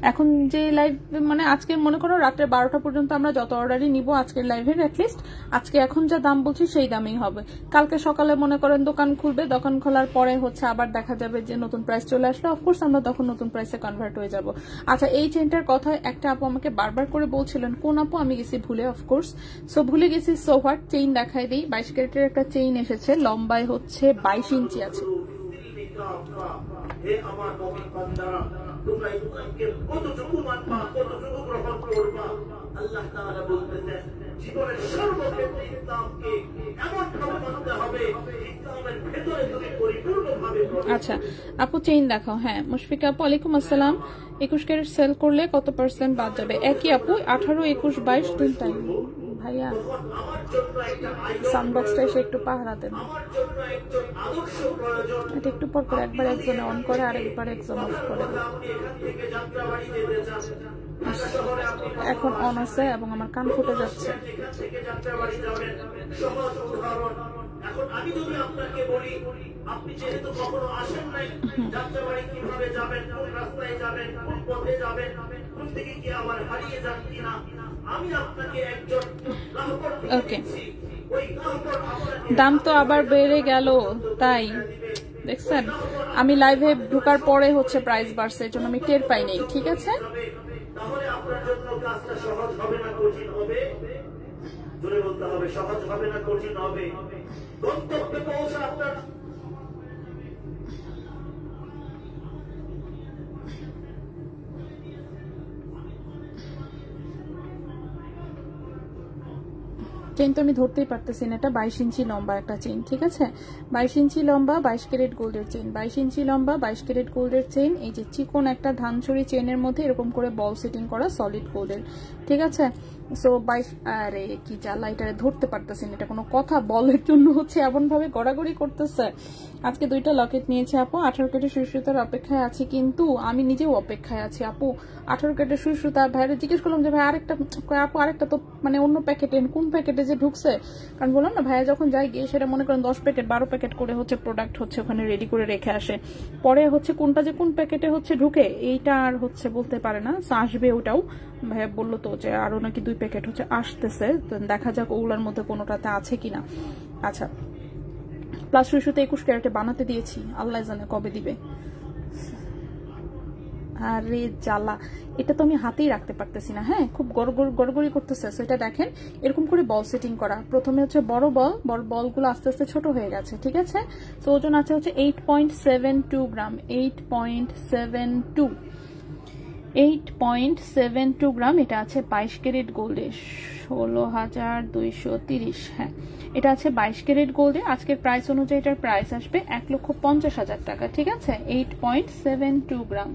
A: এখন যে লাইভ মানে আজকে মনে করো রাত্রে 12টা পর্যন্ত আমরা যত অর্ডারই নিব আজকের লাইভের, অ্যাটলিস্ট আজকে এখন যা দাম বলছি সেই দামেই হবে। কালকে সকালে মনে করেন দোকান খুলবে, দোকান খোলার পরে হচ্ছে আবার দেখা যাবে যে নতুন প্রাইস চলে আসলে, অফকোর্স আমরা তখন নতুন প্রাইসে কনভার্ট হয়ে যাব। আচ্ছা, এই চেনটার কথা একটা আপু আমাকে বারবার করে বলছিলেন, কোন আপু আমি গেছি ভুলে, অফকোর্স সো ভুলে গেছি। সো হোয়াট, চেইন দেখাই দিই। 22 ক্যারেটের একটা চেইন এসেছে, লম্বায় হচ্ছে 22 ইঞ্চি আছে। আচ্ছা আপু চেইন দেখাও। হ্যাঁ মুশফিকা আপু ওয়ালাইকুম আসসালাম। 21 ক্যারেট সেল করলে কত % বাদ যাবে? একই আপু, 18, 21, 22 তিনটাই। ভাইয়া সাউন্ডবক্সটা এসে একটু পাহারা দেন, এটা একটু পর পর একবার একজনে অন করে আরেকবার একজন অফ করে। এখন অন আছে এবং আমার কান ফুটে যাচ্ছে। এখন আমি যদি আপনাকে বলি, আপনি যেহেতু কখনো আসেন নাই, যাত্রাবাড়ি কিভাবে যাবেন, কোন রাস্তায় যাবেন, কোন পথে যাবেন, কোন দিকে কি আবার হারিয়ে যান কিনা, আমি আপনাকে একজন রাহবর দিচ্ছি। ওই রাহবর দাম তো আবার বেড়ে গেল, তাই দেখছেন আমি লাইভে ঢোকার পরে হচ্ছে প্রাইস বাড়ছে, এজন্য আমি টের পাই নাই, ঠিক আছে? তাহলে আপনার জন্য কাজটা সহজ হবে না কঠিন হবে? জোরে বলতে হবে, সহজ হবে না কঠিন হবে? গন্তব্যে পৌঁছা আপনার চেইন তো আমি ধরতেই পারতেছি না, এটা 22 ইঞ্চি লম্বা একটা চেইন, ঠিক আছে? 22 ইঞ্চি লম্বা 22 ক্যারেট গোল্ডের চেইন, 22 ইঞ্চি লম্বা 22 ক্যারেট গোল্ডের চেইন। এই যে চিকন একটা ধানছড়ি চেইনের মধ্যে এরকম করে বল সেটিং করা সলিড গোল্ডের, ঠিক আছে? সো 22, আরে কি জ্বালা, এটারে ধরতে পারতেছি না, এটা কোনো কথা? বলের জন্য হচ্ছে এমন ভাবে গড়াগড়ি করতেছে। আজকে 2টা লকেট নিয়েছে আপু, 18 ক্যারেটের সুই সুতার অপেক্ষায় আছি, কিন্তু আমি নিজেও অপেক্ষায় আছি আপু। 18 ক্যারেটের সুই সুতা ভাইরে জিজ্ঞেস করলাম যে ভাই আরেকটা, আপু আরেকটা তো মানে অন্য প্যাকেটে, কোন প্যাকেটে যে ঢুকছে? কারণ বললাম না ভাইয়া যখন যাই গিয়ে সেটা মনে করেন 10 প্যাকেট 12 প্যাকেট করে হচ্ছে প্রোডাক্ট হচ্ছে ওখানে রেডি করে রেখে আসে, পরে হচ্ছে কোনটা যে কোন প্যাকেটে হচ্ছে ঢুকে এইটা আর হচ্ছে বলতে পারে না। আসবে ওটাও, ভাইয়া বললো তো যে আরো নাকি 2 প্যাকেট হচ্ছে আসতেছে, তো দেখা যাক ওগুলোর মধ্যে কোনোটাতে আছে কিনা। আচ্ছা, প্লাস সুইসুতে 21 ক্যারেটে বানাতে দিয়েছি, আল্লাহ জানে কবে দিবে। আরে জ্বালা, এটা তো আমি হাতেই রাখতে পারতেছি না। হ্যাঁ খুব গড়গড়ি করতেছে। সেটা দেখেন এরকম করে বল সেটিং করা, প্রথমে হচ্ছে বড় বলগুলো আস্তে আস্তে ছোট হয়ে গেছে, ঠিক আছে? তো ওজন আছে হচ্ছে 8.72 গ্রাম, 8.72 গ্রাম। এটা আছে 22 ক্যারেট গোল্ডে, 16,230। হ্যাঁ এটা আছে 22 ক্যারেট গোল্ডে। আজকের প্রাইস অনুযায়ী এটার প্রাইস আসবে 1,50,000 টাকা, ঠিক আছে? 8.72 গ্রাম,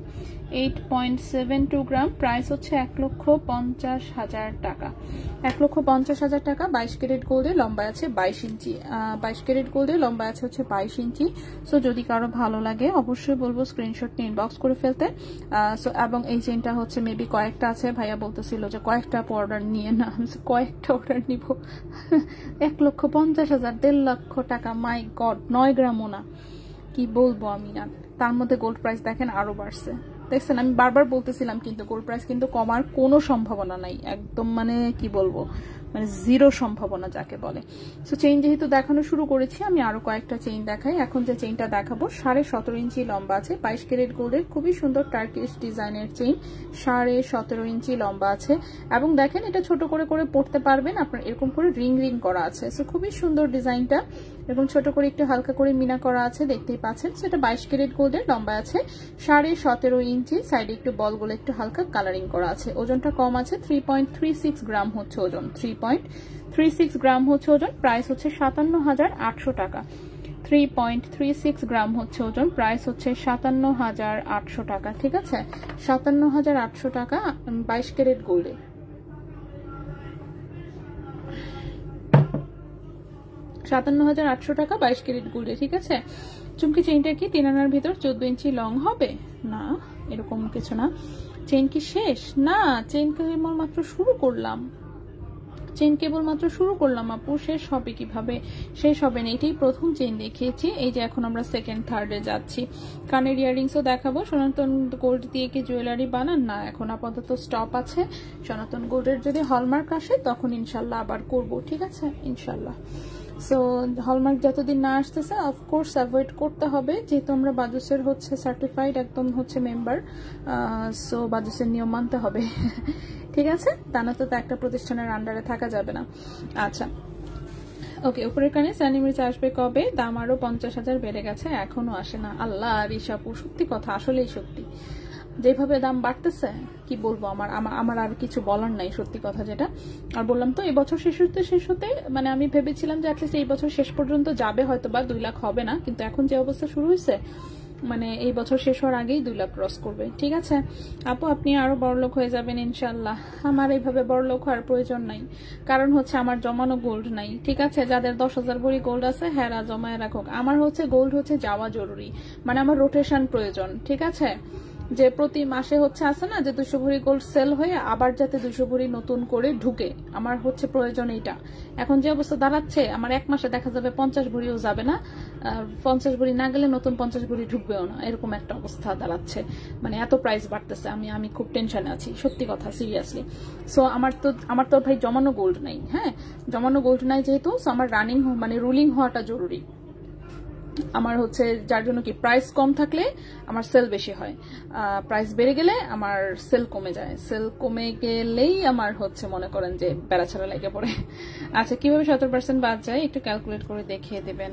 A: 8.72 গ্রাম, প্রাইস হচ্ছে 1,50,000 টাকা, 1,50,000 টাকা। 22 ক্যারেট গোল্ডে, লম্বা আছে 22 ইঞ্চি, 22 ক্যারেট গোল্ডে লম্বা আছে হচ্ছে 22 ইঞ্চি। সো যদি কারো ভালো লাগে অবশ্যই বলবো স্ক্রিনশট নিয়ে ইনবক্স করে ফেলতে। সো এবং এই চেইনটা হচ্ছে মেবি কয়েকটা আছে, ভাইয়া বলতেছিল যে কয়েকটা অর্ডার নিয়ে না, কয়েকটা অর্ডার নিব। 1,50,000, 1.5 লক্ষ টাকা, মাই গড, 9 গ্রামও না, কি বলবো আমি না। তার মধ্যে গোল্ড প্রাইস দেখেন আরো বাড়ছে, দেখছেন? আমি বারবার বলতেছিলাম কিন্তু গোল্ড প্রাইস কিন্তু কমার কোনো সম্ভাবনা নাই, একদম মানে কি বলবো, মানে জিরো সম্ভাবনা যাকে বলে। সো চেইন যেহেতু দেখানো শুরু করেছি, আমি আরো কয়েকটা চেইন দেখাই। এখন যে চেইনটা দেখাবো 17.5 ইঞ্চি লম্বা আছে, 22 ক্যারেট গোল্ডের, খুবই সুন্দর টার্কিশ ডিজাইনের চেইন, 17.5 ইঞ্চি লম্বা আছে। এবং দেখেন এটা ছোট করে করে পড়তে পারবেন, আপনার এরকম করে রিং করা আছে। সো খুবই সুন্দর ডিজাইনটা, এরকম ছোট করে একটু হালকা করে মিনা করা আছে, দেখতেই পাচ্ছেন। সেটা 22 ক্যারেট গোল্ডের, লম্বা আছে 17.5 ইঞ্চি, সাইডে একটু বলগুলো একটু হালকা কালারিং করা আছে। ওজনটা কম আছে, 3.36 গ্রাম হচ্ছে ওজন, 3.36 গ্রাম হচ্ছে ওজন। প্রাইস হচ্ছে 57,800 টাকা, 3.36 গ্রাম হচ্ছে ওজন, প্রাইস হচ্ছে 57,800 টাকা, ঠিক আছে? 57,800 টাকা 22 ক্যারেট গোল্ডে। 57,800 টাকা 22 ক্যারেট গোল্ডে। ঠিক আছে, চুমকি চেইনটা কি 3 আনার ভিতর 14 ইঞ্চি লং হবে না, এরকম কিছু না। চেইন কি শেষ? না, চেইন কেবল মাত্র শুরু করলাম, চেইন কেবল মাত্র শুরু করলাম আপু, শেষ হবে কিভাবে? শেষ হবে না, এটাই প্রথম চেইন দেখিয়েছি। এই যে এখন আমরা সেকেন্ড থার্ডে যাচ্ছি। কানের ইয়াররিংসও দেখাবো। সনাতন গোল্ড দিয়ে কি জুয়েলারি বানান? না, এখন আপাতত স্টপ আছে। সনাতন গোল্ডের যদি হলমার্ক আসে তখন ইনশাল্লাহ আবার করব। ঠিক আছে, ইনশাল্লাহ। সো হলমার্ক যতদিন না আসতেছে অফকোর্স অ্যাভয়েড করতে হবে, যেহেতু আমরা বাজুসের হচ্ছে সার্টিফাইড একদম হচ্ছে মেম্বার, সো বাজুসের নিয়ম মানতে হবে। ঠিক আছে, তা না তো একটা প্রতিষ্ঠানের আন্ডারে থাকা যাবে না। আচ্ছা ওকে, উপরের কানে স্যানিমিচ আসবে কবে? দাম আরো 50,000 বেড়ে গেছে, এখনো আসে না। আল্লাহ রিসাপু, সত্যি কথা, আসলেই সত্যি, যেভাবে দাম বাড়তেছে কি বলবো, আমার আর কিছু বলার নাই, সত্যি কথা যেটা। আর বললাম তো এই বছর শেষ হতে মানে আমি ভেবেছিলাম যে অ্যাটলিস্ট এই বছর শেষ পর্যন্ত যাবে, হয়তো বা 2 লাখ হবে না, কিন্তু এখন যে অবস্থা শুরু হয়েছে মানে এই বছর শেষ হওয়ার আগেই 2 লাখ ক্রস করবে। ঠিক আছে আপু, আপনি আরো বড়লোক হয়ে যাবেন ইনশাল্লাহ। আমার এইভাবে বড়লোক হওয়ার প্রয়োজন নাই, কারণ হচ্ছে আমার জমানো গোল্ড নাই। ঠিক আছে, যাদের 10,000 ভরি গোল্ড আছে হ্যাঁ জমায় রাখুক। আমার হচ্ছে গোল্ড হচ্ছে যাওয়া জরুরি, মানে আমার রোটেশন প্রয়োজন। ঠিক আছে, যে প্রতি মাসে হচ্ছে আছে না যে 200 ভরি গোল্ড সেল হয়ে আবার যাতে 200 ভরি নতুন করে ঢুকে, আমার হচ্ছে প্রয়োজন এইটা। এখন যে অবস্থা দাঁড়াচ্ছে, আমার এক মাসে দেখা যাবে 50 ভরিও যাবে না, 50 ভরি না গেলে নতুন 50 ভরি ঢুকবেও না, এরকম একটা অবস্থা দাঁড়াচ্ছে। মানে এত প্রাইস বাড়তেছে, আমি খুব টেনশনে আছি, সত্যি কথা, সিরিয়াসলি। সো আমার তো ভাই জমানো গোল্ড নাই। হ্যাঁ, জমানো গোল্ড নাই যেহেতু, সো আমার রানিং মানে রুলিং হওয়াটা জরুরি। আমার হচ্ছে যার জন্য কি প্রাইস কম থাকলে আমার সেল বেশি হয়, প্রাইস বেড়ে গেলে আমার সেল কমে যায়, সেল কমে গেলেই আমার হচ্ছে মনে করেন যে বেড়াছাড়া লেগে পড়ে। আচ্ছা, কিভাবে 17% বাদ যায় একটু ক্যালকুলেট করে দেখিয়ে দেবেন।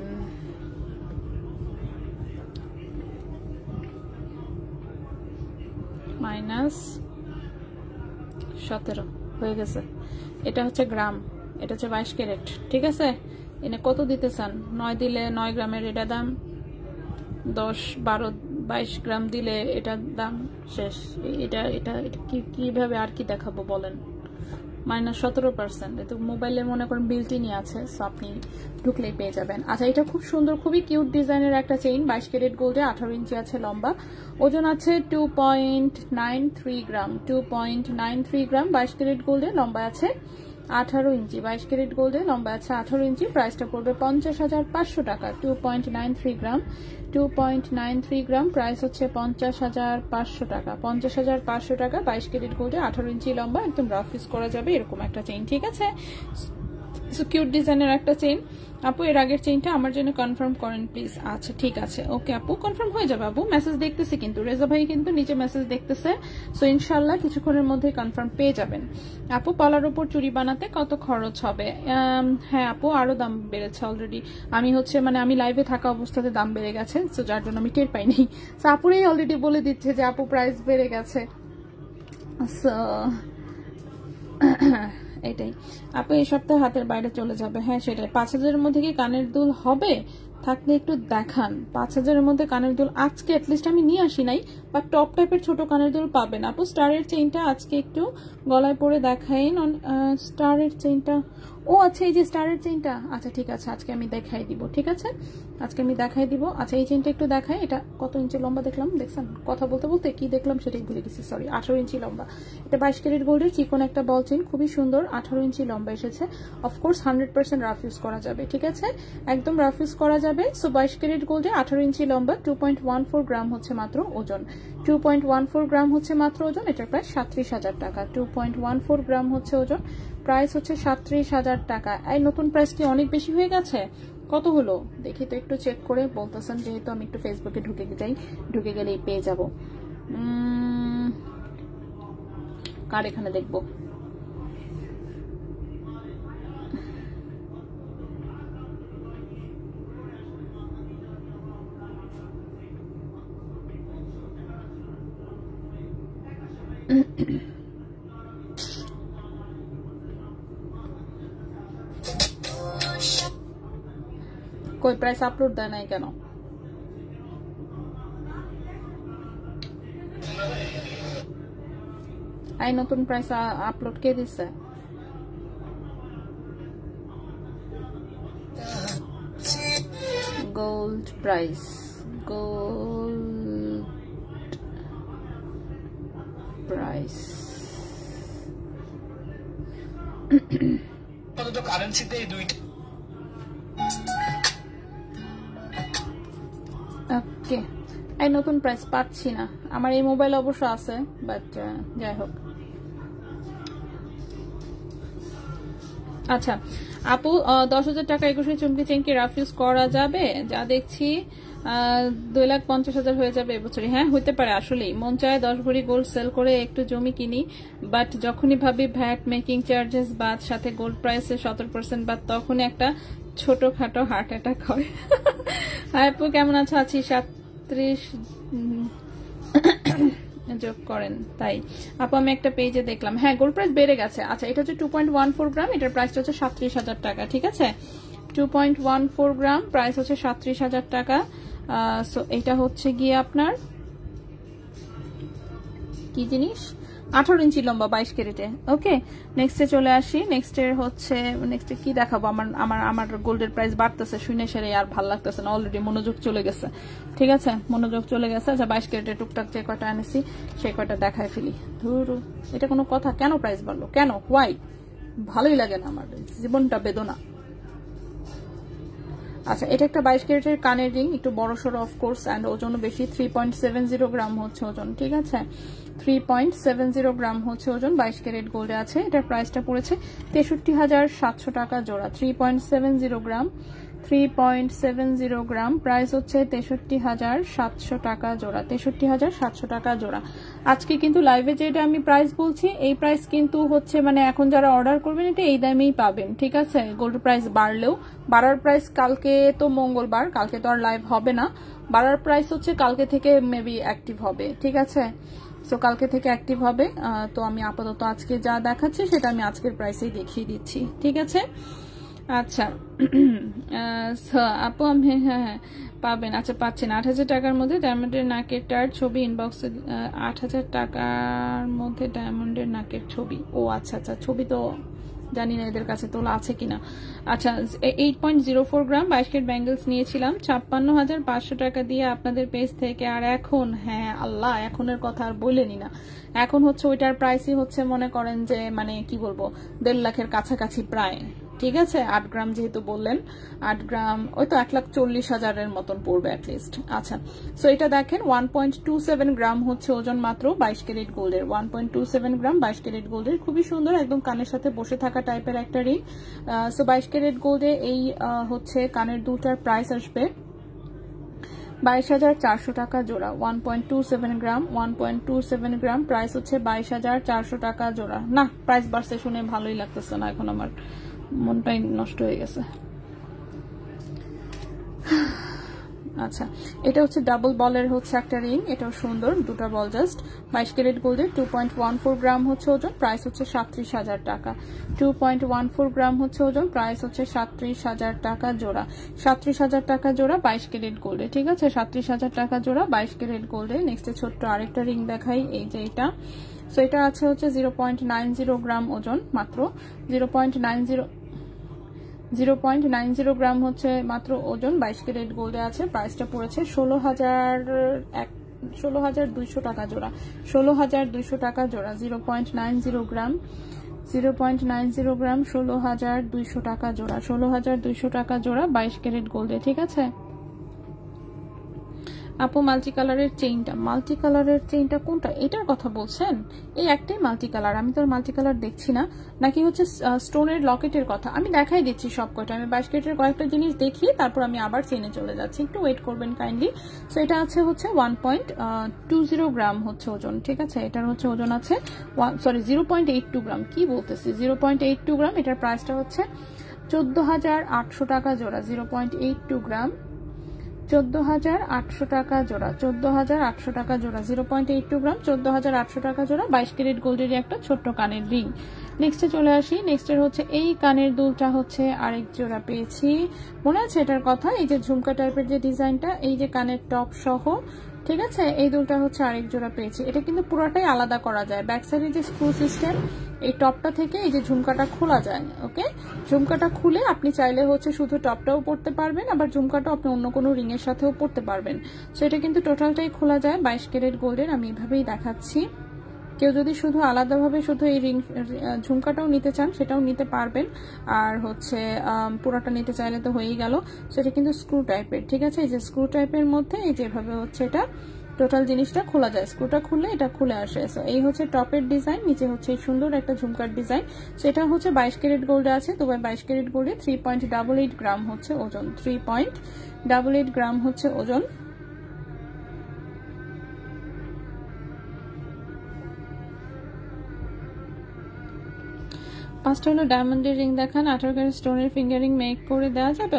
A: -17 হয়ে গেছে। এটা হচ্ছে গ্রাম, এটা হচ্ছে 22 ক্যারেট। ঠিক আছে, এনে কত দিতে চান? 9 দিলে 9 গ্রামের এটা দাম, 10, 12, 22 গ্রাম দিলে এটার দাম শেষ। এটা এটা কিভাবে আর কি দেখাবো বলেন? -17%। এতো মোবাইলে মনে করেন বিল্টইনই আছে, সো আপনি ঢুকলেই পেয়ে যাবেন। আচ্ছা, এটা খুব সুন্দর, খুবই কিউট ডিজাইনের একটা চেইন, 22 ক্যারেট গোল্ডে, 18 ইঞ্চি আছে লম্বা, ওজন আছে 2.93 গ্রাম। 2.93 গ্রাম, 22 ক্যারেট গোল্ডে, লম্বা আছে 18 ইঞ্চি। 22 ক্যারেট গোল্ডে লম্বা আছে 18 ইঞ্চি। প্রাইসটা পড়বে 50,500 টাকা। 2.93 গ্রাম, 2.93 গ্রাম, প্রাইস হচ্ছে 50,500 টাকা। 50,500 টাকা, 22 ক্যারেট গোল্ডে, 18 ইঞ্চি লম্বা, একদম রাফ ইউজ করা যাবে এরকম একটা চেইন। ঠিক আছে, সো কিউট ডিজাইনের একটা চেইন। আপু এর আগের চেইনটা আমার জন্য কনফার্ম করেন প্লিজ। আচ্ছা ঠিক আছে, ওকে আপু, কনফার্ম হয়ে যাবে আপু। মেসেজ দেখতেছি কিন্তু, রেজা ভাই কিন্তু নিচে মেসেজ দেখতেছে, সো ইনশাল্লাহ কিছুক্ষণের মধ্যে কনফার্ম পেয়ে যাবেন। আপু পলার উপর চুড়ি বানাতে কত খরচ হবে? হ্যাঁ আপু, আরো দাম বেড়েছে অলরেডি। আমি হচ্ছে মানে আমি লাইভে থাকা অবস্থাতে দাম বেড়ে গেছে, সো যার জন্য আমি টের পাইনি। সো আপুরাই অলরেডি বলে দিচ্ছে যে আপু প্রাইস বেড়ে গেছে, সো এটাই। আপু এই সপ্তাহে হাতের বাইরে চলে যাবে? হ্যাঁ সেটাই। 5,000-এর মধ্যে কি কানের দুল হবে? থাকলে একটু দেখান। 5,000-এর মধ্যে কানের দুল আজকে অ্যাটলিস্ট আমি নিয়ে আসি নাই, বা টপ টাইপের ছোট কানের দুল পাবেন। আপু স্টারের চেইনটা আজকে একটু গলায় পরে দেখাইন। স্টারের চেইনটা, ও আচ্ছা এই যে স্টারের চেইনটা, আচ্ছা ঠিক আছে, আজকে আমি দেখাই দিব। ঠিক আছে, আজকে আমি দেখাই দিব। আচ্ছা এই চেইনটা একটু দেখাই। এটা কত ইঞ্চি লম্বা দেখলাম, দেখছেন? কথা বলতে বলতে কি দেখলাম সেটাই ভুলে গেছি, সরি। 18 ইঞ্চি লম্বা। এটা 22 ক্যারেট গোল্ডের চিকন একটা বল চেইন, খুবই সুন্দর। 18 ইঞ্চি লম্বা এসেছে। অফকোর্স 100% রাফ ইউজ করা যাবে। ঠিক আছে, একদম রাফ ইউজ করা যাবে। সো 22 ক্যারেট গোল্ডে 18 ইঞ্চি লম্বা, 2.14 গ্রাম হচ্ছে মাত্র ওজন। 2.14 গ্রাম হচ্ছে মাত্র ওজন। এটা প্রায় 37,000 টাকা। 2.14 গ্রাম হচ্ছে ওজন, প্রাইস হচ্ছে 37,000 টাকা। এই নতুন প্রাইস কি অনেক বেশি হয়ে গেছে? কত হলো দেখি তো, একটু চেক করে বলতেছেন, যেহেতু আমি একটু ফেসবুকে ঢুকে যাই, ঢুকে গেলেই পেয়ে যাব। কার এখানে দেখবো? কই প্রাইস আপলোড দেয় নাই কেন? এই নতুন প্রাইস আপলোড কে দিচ্ছে? গোল্ড প্রাইস, গোল্ড প্রাইস
B: কারেন্সিতে এই দুইটা।
A: ওকে, এই নতুন প্রাইস পাচ্ছি না, আমার এই মোবাইল অবশ্য আছে, বাট যাই হোক। আচ্ছা আপু, 10,000 টাকা 21 চুমকি চেনকে রাফ ইউজ করা যাবে? যা দেখছি 2,50,000 হয়ে যাবে এবছরই। হ্যাঁ হইতে পারে, আসলেই মন চায় 10 ভরি গোল্ড সেল করে একটু জমি কিনি, বাট যখনই ভাবি ভ্যাট, মেকিং চার্জেস বাদ, সাথে গোল্ড প্রাইসে 17% বাদ, তখনই একটা ছোটখাটো হার্ট অ্যাটাক হয়। হাই আপু, কেমন আছো? আছি 37 যোগ করেন। তাই আপু আমি একটা পেজে দেখলাম, হ্যাঁ গোল্ড প্রাইস বেড়ে গেছে। আচ্ছা এটা হচ্ছে 2.14 গ্রাম, এটার প্রাইসটা হচ্ছে 37,000 টাকা। ঠিক আছে, 2.14 গ্রাম, প্রাইস হচ্ছে 37,000 টাকা। সো এটা হচ্ছে গিয়ে আপনার কি জিনিস, 18 ইঞ্চি লম্বা, 22 ক্যারেটে। ওকে, নেক্সটে চলে আসি। নেক্সটের হচ্ছে, নেক্সটে কি দেখাবো? আমার গোল্ডের প্রাইস বাড়তেছে শুনে সেরে আর ভালো লাগতেছে না, অলরেডি মনোযোগ চলে গেছে। ঠিক আছে, মনোযোগ চলে গেছে। আচ্ছা 22 ক্যারেটে টুকটাক যে কয়টা এনেছি সেই কয়টা দেখায় ফেলি। ধরু, এটা কোনো কথা? কেন প্রাইস বাড়লো, কেন, ওয়াই? ভালোই লাগে না আমার, জীবনটা বেদনা। আচ্ছা এটা একটা 22 ক্যারেটের কানের রিং, একটু বড় সড়ো অফকোর্স, অ্যান্ড ওজনও বেশি, 3.70 গ্রাম হচ্ছে ওজন। ঠিক আছে, 3.70 গ্রাম হচ্ছে ওজন, 22 ক্যারেট গোল্ডে আছে। এটার প্রাইসটা পড়েছে 63,700 টাকা জোড়া। 3.70 গ্রাম, 3.70 গ্রাম, প্রাইস হচ্ছে 63,700 টাকা জোড়া, 63,700 টাকা জোড়া। আজকে কিন্তু লাইভে যেটা আমি প্রাইস বলছি, এই প্রাইস কিন্তু হচ্ছে মানে এখন যারা অর্ডার করবেন এটা এই দামেই পাবেন। ঠিক আছে, গোল্ড প্রাইস বাড়লেও, বাড়ার প্রাইস কালকে তো মঙ্গলবার, কালকে তো আর লাইভ হবে না, বাড়ার প্রাইস হচ্ছে কালকে থেকে মেবি অ্যাক্টিভ হবে। ঠিক আছে, সো কালকে থেকে অ্যাক্টিভ হবে। তো আমি আপাতত আজকে যা দেখাচ্ছি সেটা আমি আজকের প্রাইসেই দেখিয়ে দিচ্ছি। ঠিক আছে, আচ্ছা আপু আমি, হ্যাঁ পাবেন। আচ্ছা পাচ্ছেন 8,000 টাকার মধ্যে ডায়মন্ডের নাকের টার ছবি ইনবক্সে, 8,000 টাকার মধ্যে ডায়মন্ডের নাকের ছবি। ও আচ্ছা আচ্ছা, ছবি তো জানি না এদের কাছে তোলা আছে কিনা। আচ্ছা 8.04 গ্রাম 22 ক্যারেট ব্যাঙ্গেলস নিয়েছিলাম 56,500 টাকা দিয়ে আপনাদের পেজ থেকে। আর এখন, হ্যাঁ আল্লাহ, এখনের কথা আর বলেনি না, এখন হচ্ছে ওইটার প্রাইসই হচ্ছে মনে করেন যে মানে কি বলবো 1.5 লাখের কাছাকাছি প্রায়। ঠিক আছে, 8 গ্রাম যেহেতু বললেন, 8 গ্রাম ওই তো 1,40,000-এর মতন পড়বে অ্যাটলিস্ট। আচ্ছা সো এটা দেখেন 1.27 গ্রাম হচ্ছে ওজন মাত্র 22 ক্যারেট গোল্ডের, 1.27 গ্রাম 22 ক্যারেট গোল্ডের, খুবই সুন্দর, একদম কানের সাথে বসে থাকা টাইপের একটা রিং। সো 22 ক্যারেট গোল্ডে এই হচ্ছে কানের দুটার প্রাইস আসবে 22,400 টাকা জোড়া। 1.27 গ্রাম, 1.27 গ্রাম, প্রাইস হচ্ছে 22,400 টাকা জোড়া। না প্রাইস বাড়ছে শুনে ভালোই লাগতেছে না, এখন আমার মনটাই নষ্ট হয়ে গেছে। আচ্ছা এটা হচ্ছে ডাবল বলের হচ্ছে একটা রিং, এটাও সুন্দর, দুটা বল জাস্ট, 22 ক্যারেট গোল্ডের, 2.14 গ্রাম হচ্ছে ওজন, প্রাইস হচ্ছে 37,000 টাকা। 2.14 গ্রাম হচ্ছে ওজন, প্রাইস হচ্ছে 37,000 টাকা জোড়া। 37,000 টাকা জোড়া 22 ক্যারেট গোল্ডে। ঠিক আছে, 37,000 টাকা জোড়া 22 ক্যারেট গোল্ডে। নেক্সট ছোট্ট আরেকটা রিং দেখাই, এই যে এটা। সো এটা আছে হচ্ছে 0.90 গ্রাম ওজন মাত্র, 0.90 গ্রাম হচ্ছে মাত্র ওজন, 22 ক্যারেট গোল্ডে আছে। প্রাইসটা পড়েছে 16,200 টাকা জোড়া, 16,200 টাকা জোড়া। 0.90 গ্রাম, 0.90 গ্রাম, 16,200 টাকা জোড়া, 16,200 টাকা জোড়া 22 ক্যারেট গোল্ডে। ঠিক আছে আপু মাল্টি কালারের চেইনটা কোনটা, এটার কথা বলছেন? এই একটাই মাল্টি কালার, আমি তো মাল্টি কালার দেখছি না। নাকি হচ্ছে স্টোনের লকেটের কথা? আমি দেখাই দিচ্ছি সব কয়টা, আমি 22 ক্যারেটের কয়েকটা জিনিস দেখি তারপর আমি আবার চেইনে চলে যাচ্ছি, একটু ওয়েট করবেন কাইন্ডলি। সো এটা আছে হচ্ছে 1.20 গ্রাম হচ্ছে ওজন। ঠিক আছে, এটার হচ্ছে ওজন আছে 0.82 গ্রাম, কি বলতেছি 0.82 গ্রাম। এটার প্রাইসটা হচ্ছে 14,800 টাকা জোড়া। 0.82 গ্রাম, 14,800 টাকা জোড়া, 14,800 টাকা জোড়া। 0.82 গ্রাম, 14,800 টাকা জোড়া, 22 ক্যারেট গোল্ডের একটা ছোট্ট কানের রিং। নেক্সটে চলে আসি, নেক্সটের হচ্ছে এই কানের দুলটা হচ্ছে আরেক জোড়া পেয়েছি, মনে আছে এটার কথা? এই যে ঝুমকা টাইপের যে ডিজাইনটা, এই যে কানের টপ সহ ঠিক আছে, এই দুলটা হচ্ছে আরেক জোড়া পেয়েছি। এটা কিন্তু পুরোটাই আলাদা করা যায়, ব্যাক সাইডে যে স্ক্রু সিস্টেম, এই টপটা থেকে এই যে ঝুমকাটা খোলা যায়। ওকে, ঝুমকাটা খুলে আপনি চাইলে হচ্ছে শুধু টপটাও পরতে পারবেন, আবার ঝুমকাটাও আপনি অন্য কোনো রিং এর সাথেও পরতে পারবেন। সো এটা কিন্তু টোটালটাই খোলা যায়, 22 ক্যারেট গোল্ডের। আমি এভাবেই দেখাচ্ছি। কেউ যদি শুধু আলাদাভাবে শুধু এই রিং ঝুমকাটাও নিতে চান সেটাও নিতে পারবেন, আর হচ্ছে পুরোটা নিতে চাইলে তো হয়েই গেল। সেটা কিন্তু স্ক্রু টাইপের, ঠিক আছে। এই যে স্ক্রু টাইপের মধ্যে এই যেভাবে হচ্ছে এটা টোটাল জিনিসটা খোলা যায়, স্ক্রুটা খুললে এটা খুলে আসে। সো এই হচ্ছে টপের ডিজাইন, নিচে হচ্ছে এই সুন্দর একটা ঝুমকার ডিজাইন। সেটা হচ্ছে 22 ক্যারেট গোল্ডে আছে, দুবাই 22 ক্যারেট গোল্ডে 3.88 গ্রাম হচ্ছে ওজন, 3.88 গ্রাম হচ্ছে ওজন। পাঁচটা হলো ডায়মন্ডের রিং দেখান, 18 ক্যারেট স্টোনের ফিঙ্গারিং মেক করে দেওয়া যাবে?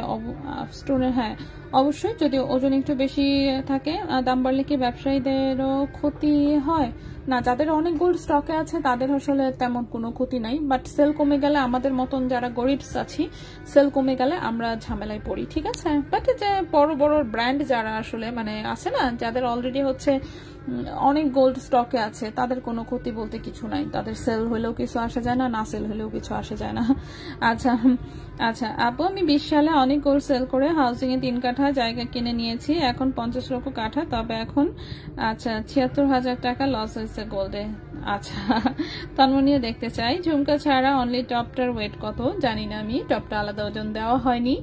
A: স্টোনের, হ্যাঁ অবশ্যই, যদি ওজন একটু বেশি থাকে। দাম বাড়লে কি ব্যবসায়ীদেরও ক্ষতি হয়? না, যাদের অনেক গোল্ড স্টকে আছে তাদের আসলে তেমন কোনো ক্ষতি নাই, বাট সেল কমে গেলে আমাদের মতন যারা গরিবস আছি, সেল কমে গেলে আমরা ঝামেলায় পড়ি, ঠিক আছে। বাট যে বড় বড় ব্র্যান্ড যারা আসলে মানে আছে না, যাদের অলরেডি হচ্ছে অনেক গোল্ড স্টকে আছে, তাদের কোনো ক্ষতি বলতে কিছু নাই। তাদের সেল হলেও কিছু আসে যায় না, না সেল হলেও কিছু আসে যায় না। আচ্ছা আচ্ছা আপু, আমি 20 সালে অনেক গোল্ড সেল করে হাউজিং এ 3 কাঠা জায়গা কিনে নিয়েছি, এখন 50 লক্ষ কাঠা, তবে এখন আচ্ছা 76,000 টাকা লস হয়েছে গোল্ডে। আচ্ছা, তন্মনীয় দেখতে চাই ঝুমকা ছাড়া অনলি টপটার ওয়েট কত? জানি না, আমি টপটা আলাদা ওজন দেওয়া হয়নি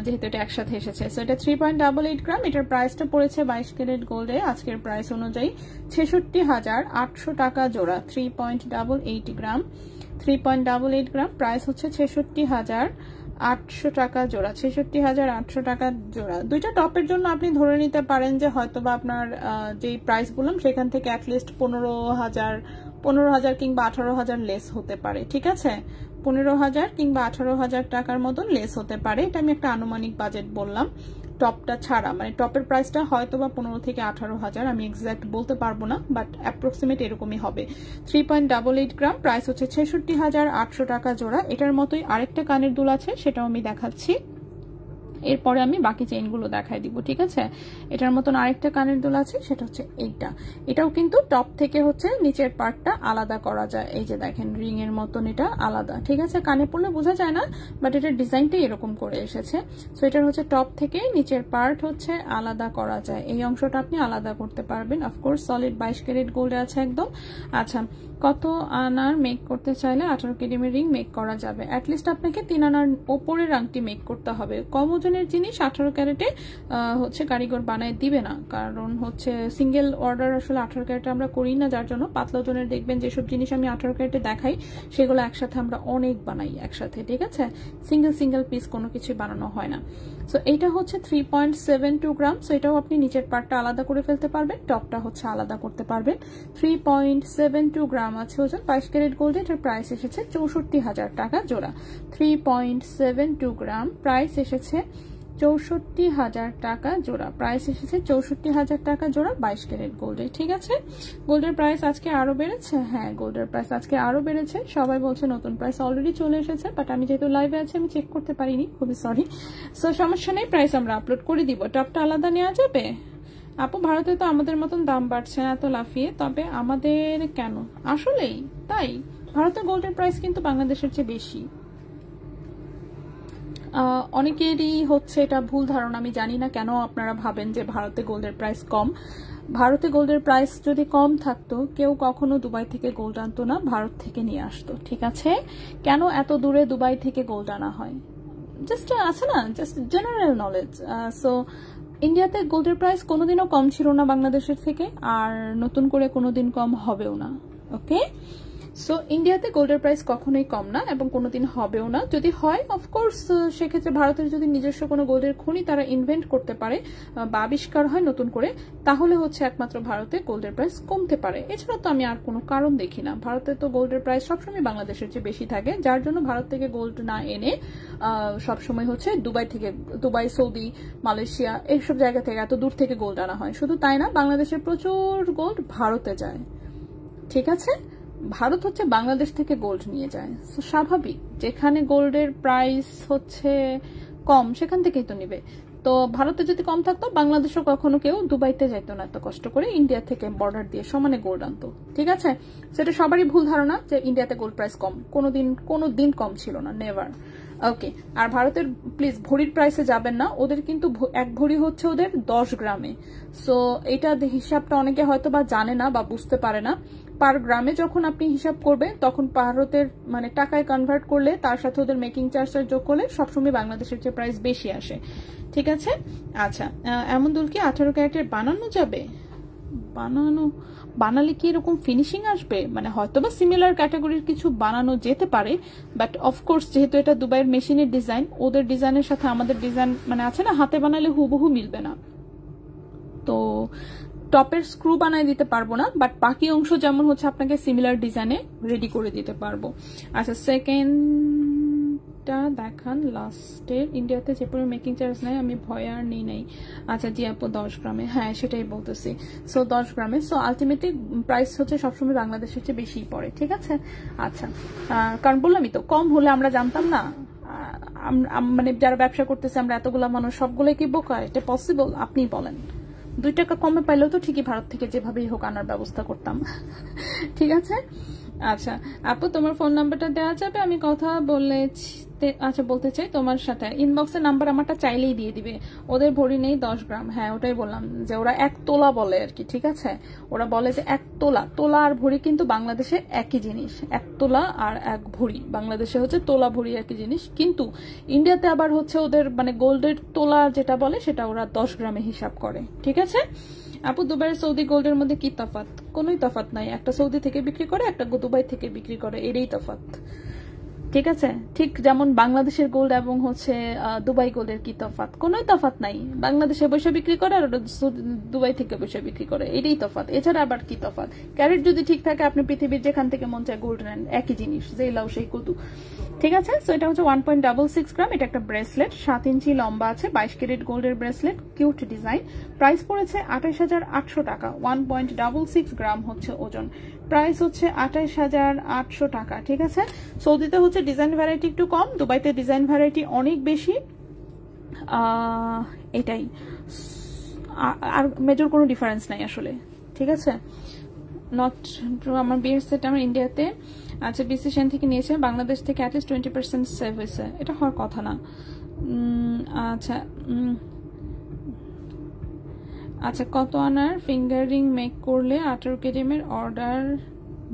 A: যেহেতু এটা একসাথে এসেছে। সো এটা 3.88 গ্রাম, এটার প্রাইসটা পড়েছে 22 ক্যারেট গোল্ডে আজকের প্রাইস অনুযায়ী 66,800 টাকা জোড়া। 3.88 গ্রাম, 3.88 গ্রাম, প্রাইস হচ্ছে 66,800 টাকা জোড়া, 66,800 টাকা জোড়া। দুইটা টপের জন্য আপনি ধরে নিতে পারেন যে হয়তোবা আপনার যেই প্রাইস বললাম সেখান থেকে অ্যাটলিস্ট 15,000 কিংবা 18,000 লেস হতে পারে, ঠিক আছে। 15,000 কিংবা 18,000 টাকার মতন লেস হতে পারে, এটা আমি একটা আনুমানিক বাজেট বললাম টপটা ছাড়া। মানে টপের প্রাইসটা হয়তো বা 15 থেকে 18,000, আমি এক্সাক্ট বলতে পারবো না, বাট অ্যাপ্রক্সিমেট এরকমই হবে। 3.88 গ্রাম, প্রাইস হচ্ছে 66,800 টাকা জোড়া। এটার মতোই আরেকটা কানের দুল আছে, সেটাও আমি দেখাচ্ছি, এরপরে আমি বাকি চেইনগুলো দেখাই দিব, ঠিক আছে। এটার মতন আরেকটা কানের দুল আছে, সেটা হচ্ছে এইটা। এটাও কিন্তু টপ থেকে হচ্ছে নিচের পার্টটা আলাদা করা যায়, এই যে দেখেন রিং এর মতন এটা আলাদা, ঠিক আছে। কানে পড়লে বোঝা যায় না, বাট এটার ডিজাইনটাই এরকম করে এসেছে। সো এটার হচ্ছে টপ থেকে নিচের পার্ট হচ্ছে আলাদা করা যায়, এই অংশটা আপনি আলাদা করতে পারবেন। অফকোর্স সলিড 22 ক্যারেট গোল্ডে আছে একদম। আচ্ছা, কত আনার মেক করতে চাইলে 18 কেডিএম রিং মেক করা যাবে? অ্যাটলিস্ট আপনাকে 3 আনার ওপরের আংটি মেক করতে হবে। কম ওজনের জিনিস 18 ক্যারেটে হচ্ছে কারিগর বানায় দিবে না, কারণ হচ্ছে সিঙ্গেল অর্ডার আসলে 18 ক্যারেটে আমরা করি না, যার জন্য পাতলা ওজনের দেখবেন যেসব জিনিস আমি 18 ক্যারেটে দেখাই সেগুলো একসাথে আমরা অনেক বানাই একসাথে, ঠিক আছে। সিঙ্গেল পিস কোনো কিছু বানানো হয় না। সো এইটা হচ্ছে 3.72 গ্রাম। সো এটাও আপনি নিচের পার্টটা আলাদা করে ফেলতে পারবেন, টপটা হচ্ছে আলাদা করতে পারবেন। 3.72 গ্রাম আছে ওজন, 22 ক্যারেট গোল্ডে এটার প্রাইস এসেছে 64,000 টাকা জোড়া। 3.72 গ্রাম, প্রাইস এসেছে 64,000 টাকা জোড়া, প্রাইস এসেছে 64,000 টাকা জোড়া 22 ক্যারেট গোল্ডে, ঠিক আছে। গোল্ডের প্রাইস আজকে আরো বেড়েছে, হ্যাঁ গোল্ডের প্রাইস আজকে আরো বেড়েছে। সবাই বলছে নতুন প্রাইস অলরেডি চলে এসেছে, বাট আমি যেহেতু লাইভে আছি আমি চেক করতে পারিনি, খুবই সরি। সো সমস্যা নেই, প্রাইস আমরা আপলোড করে দিব। টপটা আলাদা নেওয়া যাবে? আপু, ভারতে তো আমাদের মতন দাম বাড়ছে না এত লাফিয়ে, তবে আমাদের কেন? আসলেই তাই, ভারতের গোল্ডের প্রাইস কিন্তু বাংলাদেশের চেয়ে বেশি। অনেকেরই হচ্ছে এটা ভুল ধারণা, আমি জানি না কেন আপনারা ভাবেন যে ভারতে গোল্ডের প্রাইস কম। ভারতে গোল্ডের প্রাইস যদি কম থাকতো কেউ কখনো দুবাই থেকে গোল্ড আনতো না, ভারত থেকে নিয়ে আসতো, ঠিক আছে। কেন এত দূরে দুবাই থেকে গোল্ড আনা হয়? জাস্ট আছে না, জাস্ট জেনারেল নলেজ। সো ইন্ডিয়াতে গোল্ডের প্রাইস কোনোদিনও কম ছিল না বাংলাদেশের থেকে, আর নতুন করে কোনোদিন কম হবেও না, ওকে। সো ইন্ডিয়াতে গোল্ডের প্রাইস কখনোই কম না এবং কোনোদিন হবেও না। যদি হয় অফকোর্স সেক্ষেত্রে ভারতের যদি নিজস্ব কোনো গোল্ডের খনি তারা ইনভেন্ট করতে পারে বা আবিষ্কার হয় নতুন করে, তাহলে হচ্ছে একমাত্র ভারতে গোল্ডের প্রাইস কমতে পারে। এছাড়া তো আমি আর কোনো কারণ দেখি না। ভারতে তো গোল্ডের প্রাইস সবসময় বাংলাদেশের চেয়ে বেশি থাকে, যার জন্য ভারত থেকে গোল্ড না এনে সবসময় হচ্ছে দুবাই, সৌদি, মালয়েশিয়া এইসব জায়গা থেকে এত দূর থেকে গোল্ড আনা হয়। শুধু তাই না, বাংলাদেশের প্রচুর গোল্ড ভারতে যায়, ঠিক আছে। ভারত হচ্ছে বাংলাদেশ থেকে গোল্ড নিয়ে যায়, স্বাভাবিক। যেখানে গোল্ডের প্রাইস হচ্ছে কম সেখান থেকেই তো নিবে। তো ভারতে যদি কম থাকতো বাংলাদেশও কখনো কেউ দুবাইতে যাইতো না এত কষ্ট করে, ইন্ডিয়া থেকে বর্ডার দিয়ে সমানে গোল্ড আনতো। ঠিক আছে, সেটা সবারই ভুল ধারণা যে ইন্ডিয়াতে গোল্ড প্রাইস কম, কোনোদিন কম ছিল না, নেভার। ওকে, আর ভারতের প্লিজ ভরির প্রাইসে যাবেন না, ওদের কিন্তু এক ভরি হচ্ছে ওদের 10 গ্রামে। সো এটা হিসাবটা অনেকে হয়তো বা জানে না বা বুঝতে পারে না। পার গ্রামে যখন আপনি হিসাব করবেন তখন ভারতের মানে টাকায় কনভার্ট করলে তার সাথে ওদের মেকিং চার্জটা যোগ করলে সবসময় বাংলাদেশের যে প্রাইস বেশি আসে। ঠিক আছে, আচ্ছা এমন দুল কি 18 ক্যারেটের বানানো যাবে? বানালে কি এরকম ফিনিশিং আসবে? মানে হয়তো বা সিমিলার ক্যাটাগরির কিছু বানানো যেতে পারে, বাট অফকোর্স যেহেতু এটা দুবাইয়ের মেশিনের ডিজাইন, ওদের ডিজাইনের সাথে আমাদের ডিজাইন মানে আছে না, হাতে বানালে হুবহু মিলবে না। তো টপের স্ক্রু বানায় দিতে পারবো না, বাট বাকি অংশ যেমন হচ্ছে আপনাকে সিমিলার ডিজাইনে রেডি করে দিতে পারবো। আচ্ছা সেকেন্ডটা দেখান, লাস্টের ইন্ডিয়াতে যে পরিমাণ মেকিং চার্জ নেয় আমি ভয় আর নেই নাই। আচ্ছা জি আপু 10 গ্রামে, হ্যাঁ সেটাই বলতেছি। সো 10 গ্রামে, সো আলটিমেটলি প্রাইস হচ্ছে সবসময় বাংলাদেশের চেয়ে বেশি পড়ে। ঠিক আছে, আচ্ছা কারণ বললামই তো কম হলে আমরা জানতাম না, মানে যারা ব্যবসা করতেছে আমরা এতগুলা মানুষ সবগুলোই কি বোকা? এটা পসিবল? আপনি বলেন। 2 টাকা কমে পাইলেও তো ঠিকই ভারত থেকে যেভাবেই হোক আনার ব্যবস্থা করতাম। ঠিক আছে, আচ্ছা আপু তোমার ফোন নাম্বারটা দেওয়া যাবে? আমি কথা বলতে চাই তোমার সাথে। ইনবক্সের নাম্বার আমারটা চাইলেই দিয়ে দিবে। ওদের ভরি নেই 10 গ্রাম, হ্যাঁ ওটাই বললাম যে ওরা 1 তোলা বলে আর কি। ঠিক আছে, ওরা বলে যে 1 তোলা আর ভরি কিন্তু বাংলাদেশে একই জিনিস। 1 তোলা আর 1 ভরি বাংলাদেশে হচ্ছে তোলা ভরি একই জিনিস, কিন্তু ইন্ডিয়াতে আবার হচ্ছে ওদের মানে গোল্ডের তোলা যেটা বলে সেটা ওরা 10 গ্রামে হিসাব করে। ঠিক আছে আপু, দুবাইয়ের সৌদি গোল্ডের মধ্যে কি তফাৎ? কোনোই তফাৎ নাই, একটা সৌদি থেকে বিক্রি করে একটা দুবাই থেকে বিক্রি করে, এরই তফাৎ। ঠিক আছে, ঠিক যেমন বাংলাদেশের গোল্ড এবং হচ্ছে দুবাই গোল্ডের কি তফাৎ? কোনোই তফাৎ নাই, বাংলাদেশে বসে বিক্রি করে আর দুবাই থেকে বসে বিক্রি করে, এটাই তফাৎ, এছাড়া আবার কি তফাৎ? ক্যারেট যদি ঠিক থাকে আপনি পৃথিবীর যেখান থেকে মন চায় গোল্ড নেন, একই জিনিস, যেই লাউ সেই কতু। ঠিক আছে, সো এটা হচ্ছে 1.66 গ্রাম, এটা একটা ব্রেসলেট, 7 ইঞ্চি লম্বা আছে, 22 ক্যারেট গোল্ডের ব্রেসলেট, কিউট ডিজাইন। প্রাইস পড়েছে 28,800 টাকা, 1.66 গ্রাম হচ্ছে ওজন, প্রাইস হচ্ছে 28,800 টাকা। ঠিক আছে, সৌদিতে হচ্ছে ডিজাইন ভ্যারাইটি একটু কম, দুবাইতে ডিজাইন ভ্যারাইটি অনেক বেশি, এটাই, আর মেজর কোনো ডিফারেন্স নাই আসলে। ঠিক আছে, নট আমার বিয়ের সেট আমার ইন্ডিয়াতে আচ্ছা বিসিশন থেকে নিয়েছে, বাংলাদেশ থেকে অ্যাটলিস্ট 20% সেভ হয়েছে, এটা হওয়ার কথা না। আচ্ছা আচ্ছা কত আনার ফিঙ্গারিং মেক করলে 18 কেজিএমের অর্ডার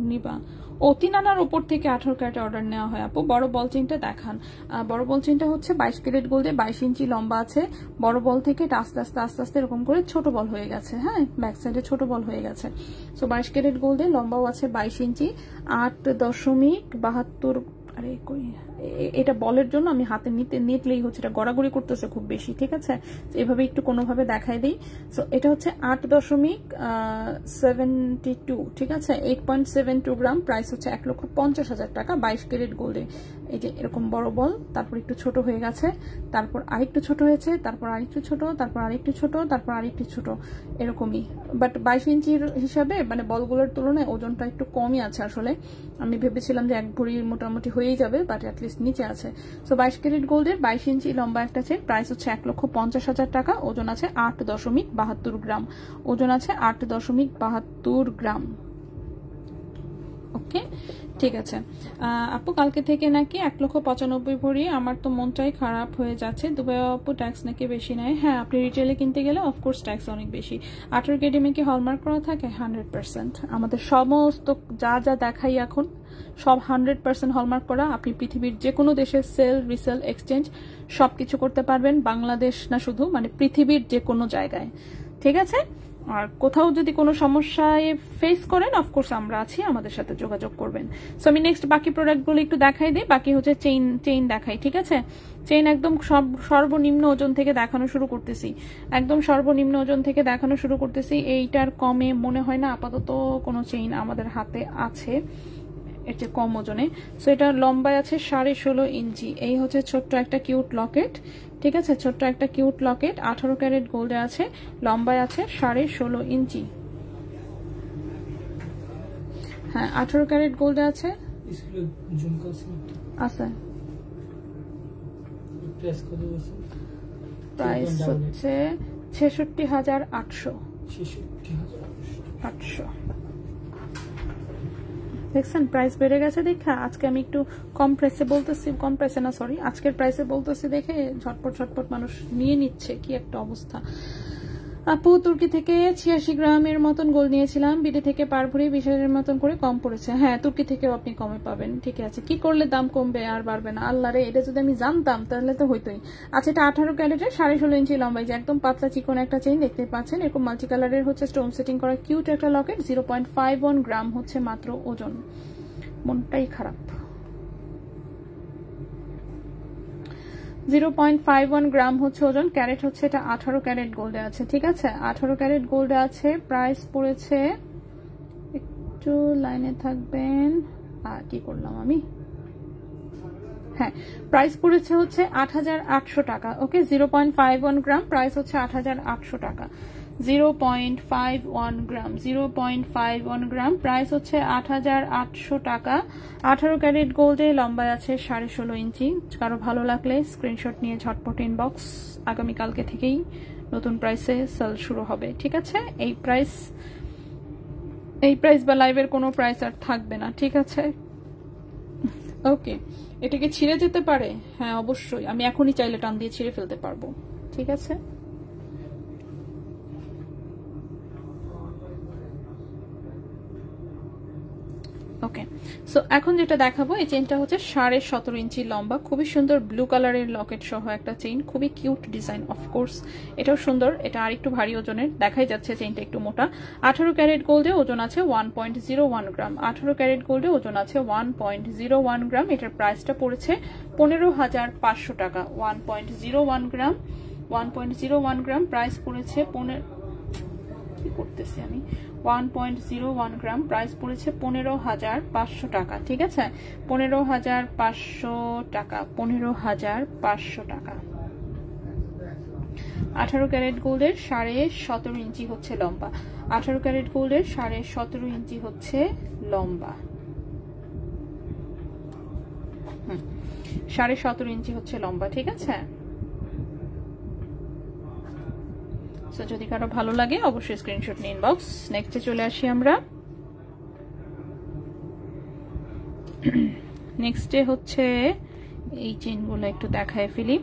A: নিবা? 3 আনার উপর থেকে 18 ক্যারেট অর্ডার নেওয়া হয় আপু। বড় বল চেইনটা দেখান। বড় বল চেইনটা হচ্ছে 22 ক্যারেট গোল্ডে, 22 ইঞ্চি লম্বা আছে। বড় বল থেকে আস্তে আস্তে এরকম করে ছোট বল হয়ে গেছে, হ্যাঁ ব্যাক সাইডে ছোট বল হয়ে গেছে। সো 22 ক্যারেট গোল্ডে লম্বাও আছে 22 ইঞ্চি, 8.72, আরে কই এটা বলের জন্য আমি হাতে নিতলেই হচ্ছে এটা গড়াগড়ি করতেছে খুব বেশি। ঠিক আছে, এভাবে একটু কোনোভাবে দেখাই দিই। সো এটা হচ্ছে 8.72, ঠিক আছে, 8.72 গ্রাম, প্রাইস হচ্ছে 1,50,000 টাকা, 22 ক্যারেট গোল্ডে। এই যে এরকম বড় বল, তারপর একটু ছোট হয়ে গেছে, তারপর আরেকটু ছোট হয়েছে, তারপর আরেকটু ছোট, তারপর আরেকটু ছোট, তারপর আরেকটু ছোট, এরকমই। বাট 22 ইঞ্চির হিসাবে মানে বলগুলোর তুলনায় ওজনটা একটু কমই আছে আসলে। আমি ভেবেছিলাম যে 1 ভরি মোটামুটি হয়েই যাবে, বাট অ্যাটলিস্ট নিচে আছে। সো 22 ক্যারেট গোল্ডের 22 ইঞ্চি লম্বা একটা চেন, প্রাইস হচ্ছে 1,50,000 টাকা, ওজন আছে 8.72 গ্রাম, ওজন আছে 8.72 গ্রাম। ওকে ঠিক আছে আপু, কালকে থেকে নাকি 1,95,000 ভরি, আমার তো মনটাই খারাপ হয়ে যাচ্ছে। দুবাই আপু ট্যাক্স নাকি বেশি নেয়? হ্যাঁ, আপনি রিটেলে কিনতে গেলে অফকোর্স ট্যাক্স অনেক বেশি। 18 কেডিএমে কি হলমার্ক করা থাকে? 100%। আমাদের সমস্ত যা দেখাই এখন সব 100% হলমার্ক করা। আপনি পৃথিবীর যে কোনো দেশে সেল, রিসেল, এক্সচেঞ্জ সবকিছু করতে পারবেন, বাংলাদেশ না শুধু, মানে পৃথিবীর যে কোনো জায়গায়। ঠিক আছে, আর কোথাও যদি কোনো সমস্যায় ফেস করেন অফকোর্স আমরা আছি, আমাদের সাথে যোগাযোগ করবেন। সো আমি নেক্সট বাকি প্রোডাক্টগুলো একটু দেখাই দিই, বাকি হচ্ছে চেইন দেখাই। ঠিক আছে, চেইন একদম সর্বনিম্ন ওজন থেকে দেখানো শুরু করতেছি, একদম সর্বনিম্ন ওজন থেকে দেখানো শুরু করতেছি। এইটার কমে মনে হয় না আপাতত কোনো চেইন আমাদের হাতে আছে এর চেয়ে কম ওজনে। সো এটা লম্বায় আছে 16.5 ইঞ্চি। এই হচ্ছে ছোট্ট একটা কিউট লকেট। ঠিক আছে, ছোট্ট একটা কিউট লকেট, 18 ক্যারেট গোল্ডে আছে, লম্বায় আছে 16.5 ইঞ্চি। হ্যাঁ 18 ক্যারেট গোল্ডে আছে, আছে প্রাইস হচ্ছে 66,800। দেখছেন প্রাইস বেড়ে গেছে দেখা। আজকে আমি একটু কম প্রাইসে বলতেছি, কম প্রাইসে না সরি, আজকের প্রাইসে বলতেছি দেখে ঝটপট ঝটপট মানুষ নিয়ে নিচ্ছে, কি একটা অবস্থা। আপু তুর্কি থেকে 86 গ্রামের মতন গোল নিয়েছিলাম, বিডি থেকে পার ভরি 20,000 মতন করে কম পড়েছে। হ্যাঁ তুর্কি থেকেও আপনি কমে পাবেন, ঠিক আছে। কি করলে দাম কমবে আর বাড়বে না? আল্লাহ রে, এটা যদি আমি জানতাম তাহলে তো হইতোই। আচ্ছা এটা 18 ক্যারেটের 16.5 ইঞ্চি লম্বাই, যে একদম পাতলা চিকন একটা চেইন দেখতে পাচ্ছেন, এরকম মাল্টি কালারের হচ্ছে স্টোন সেটিং করা কিউট একটা লকেট। 0.51 গ্রাম হচ্ছে মাত্র ওজন। মনটাই খারাপ। 0.51 গ্রাম হচ্ছে ওজন, ক্যারেট হচ্ছে এটা 18 ক্যারেট গোল্ডে আছে, ঠিক আছে। 18 ক্যারেট গোল্ডে আছে। প্রাইস পড়েছে, একটু লাইনে থাকবেন, কি করলাম আমি, হ্যাঁ প্রাইস পড়েছে হচ্ছে 8,800 টাকা। ওকে 0.51 গ্রাম, প্রাইস হচ্ছে 8,800 টাকা। 0.51 গ্রাম, 0.51 গ্রাম, প্রাইস হচ্ছে 8,800 টাকা। 18 ক্যারেট গোল্ডে, লম্বায় আছে 16.5 ইঞ্চি। কারো ভালো লাগলে স্ক্রিনশট নিয়ে ঝটপট ইনবক্স। আগামীকালকে থেকেই নতুন প্রাইসে সেল শুরু হবে, ঠিক আছে। এই প্রাইস বা লাইভের কোনো প্রাইস আর থাকবে না, ঠিক আছে। ওকে, এটাকে ছিঁড়ে যেতে পারে? হ্যাঁ অবশ্যই, আমি এখনই চাইলে টান দিয়ে ছিঁড়ে ফেলতে পারবো, ঠিক আছে। ওকে সো এখন যেটা দেখাবো, এই চেইনটা হচ্ছে 17.5 ইঞ্চি লম্বা, খুবই সুন্দর ব্লু কালারের লকেট সহ একটা চেইন, খুবই কিউট ডিজাইন। অফকোর্স এটাও সুন্দর, এটা আর একটু ভারী ওজনের, দেখাই যাচ্ছে চেইনটা একটু মোটা। 18 ক্যারেট গোল্ডে, ওজন আছে 1.01 গ্রাম। 18 ক্যারেট গোল্ডে, ওজন আছে 1.01 গ্রাম। এটার প্রাইসটা পড়েছে 15,500 টাকা। 1.01 গ্রাম, 1.01 গ্রাম, প্রাইস পড়েছে 1.01 গ্রাম, প্রাইস পড়েছে 15,500 টাকা, ঠিক আছে। 15,500 টাকা, 15,500 টাকা। 18 ক্যারেট গোল্ডের 17.5 ইঞ্চি হচ্ছে লম্বা। 18 ক্যারেট গোল্ডের 17.5 ইঞ্চি হচ্ছে লম্বা। 17.5 ইঞ্চি হচ্ছে লম্বা, ঠিক আছে। সো যদি কারো ভালো লাগে অবশ্যই স্ক্রিনশট নিন ইনবক্স। নেক্সটে চলে আসি আমরা। নেক্সটে হচ্ছে এই চেইনগুলো একটু দেখায় ফেলি।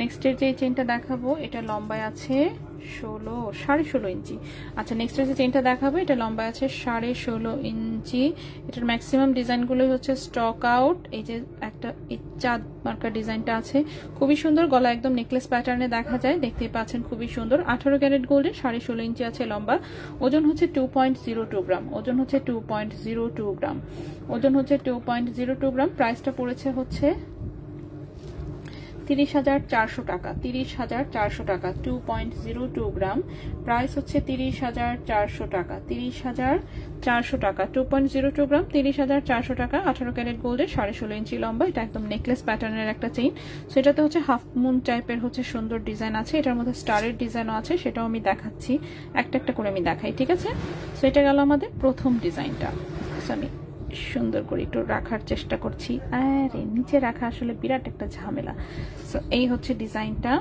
A: নেক্সটের যে চেইনটা দেখাবো এটা লম্বায় আছে 16.5 ইঞ্চি। আচ্ছা নেক্সটের যে চেইনটা দেখাবো এটা লম্বায় আছে 16.5 ইঞ্চি। এটার ম্যাক্সিমাম ডিজাইনগুলোই হচ্ছে স্টক আউট। এই যে একটা চাঁদ মার্কা ডিজাইনটা আছে, খুবই সুন্দর, গলা একদম নেকলেস প্যাটার্নে দেখা যায়, দেখতেই পাচ্ছেন খুবই সুন্দর। 18 ক্যারেট গোল্ডে 16.5 ইঞ্চি আছে লম্বা, ওজন হচ্ছে 2.02 গ্রাম, ওজন হচ্ছে 2.02 গ্রাম, ওজন হচ্ছে 2.02 গ্রাম। প্রাইসটা পড়েছে হচ্ছে 30,400 টাকা, 30,400 টাকা। 2.02 গ্রাম, প্রাইস হচ্ছে 30,400 টাকা, 30,400 টাকা। 2.02 গ্রাম, 30,400 টাকা। 18 ক্যারেট গোল্ডে 16.5 ইঞ্চি লম্বা, এটা একদম নেকলেস প্যাটার্নের একটা চেইন। সো এটাতে হচ্ছে হাফ মুন টাইপের হচ্ছে সুন্দর ডিজাইন আছে, এটার মধ্যে স্টারের ডিজাইনও আছে, সেটাও আমি দেখাচ্ছি, একটা একটা করে আমি দেখাই, ঠিক আছে। সো এটা গেল আমাদের প্রথম ডিজাইনটা। আমি সুন্দর করে একটু রাখার চেষ্টা করছি, আরে নিচে রাখা আসলে বিরাট একটা ঝামেলা। সো এই হচ্ছে ডিজাইনটা।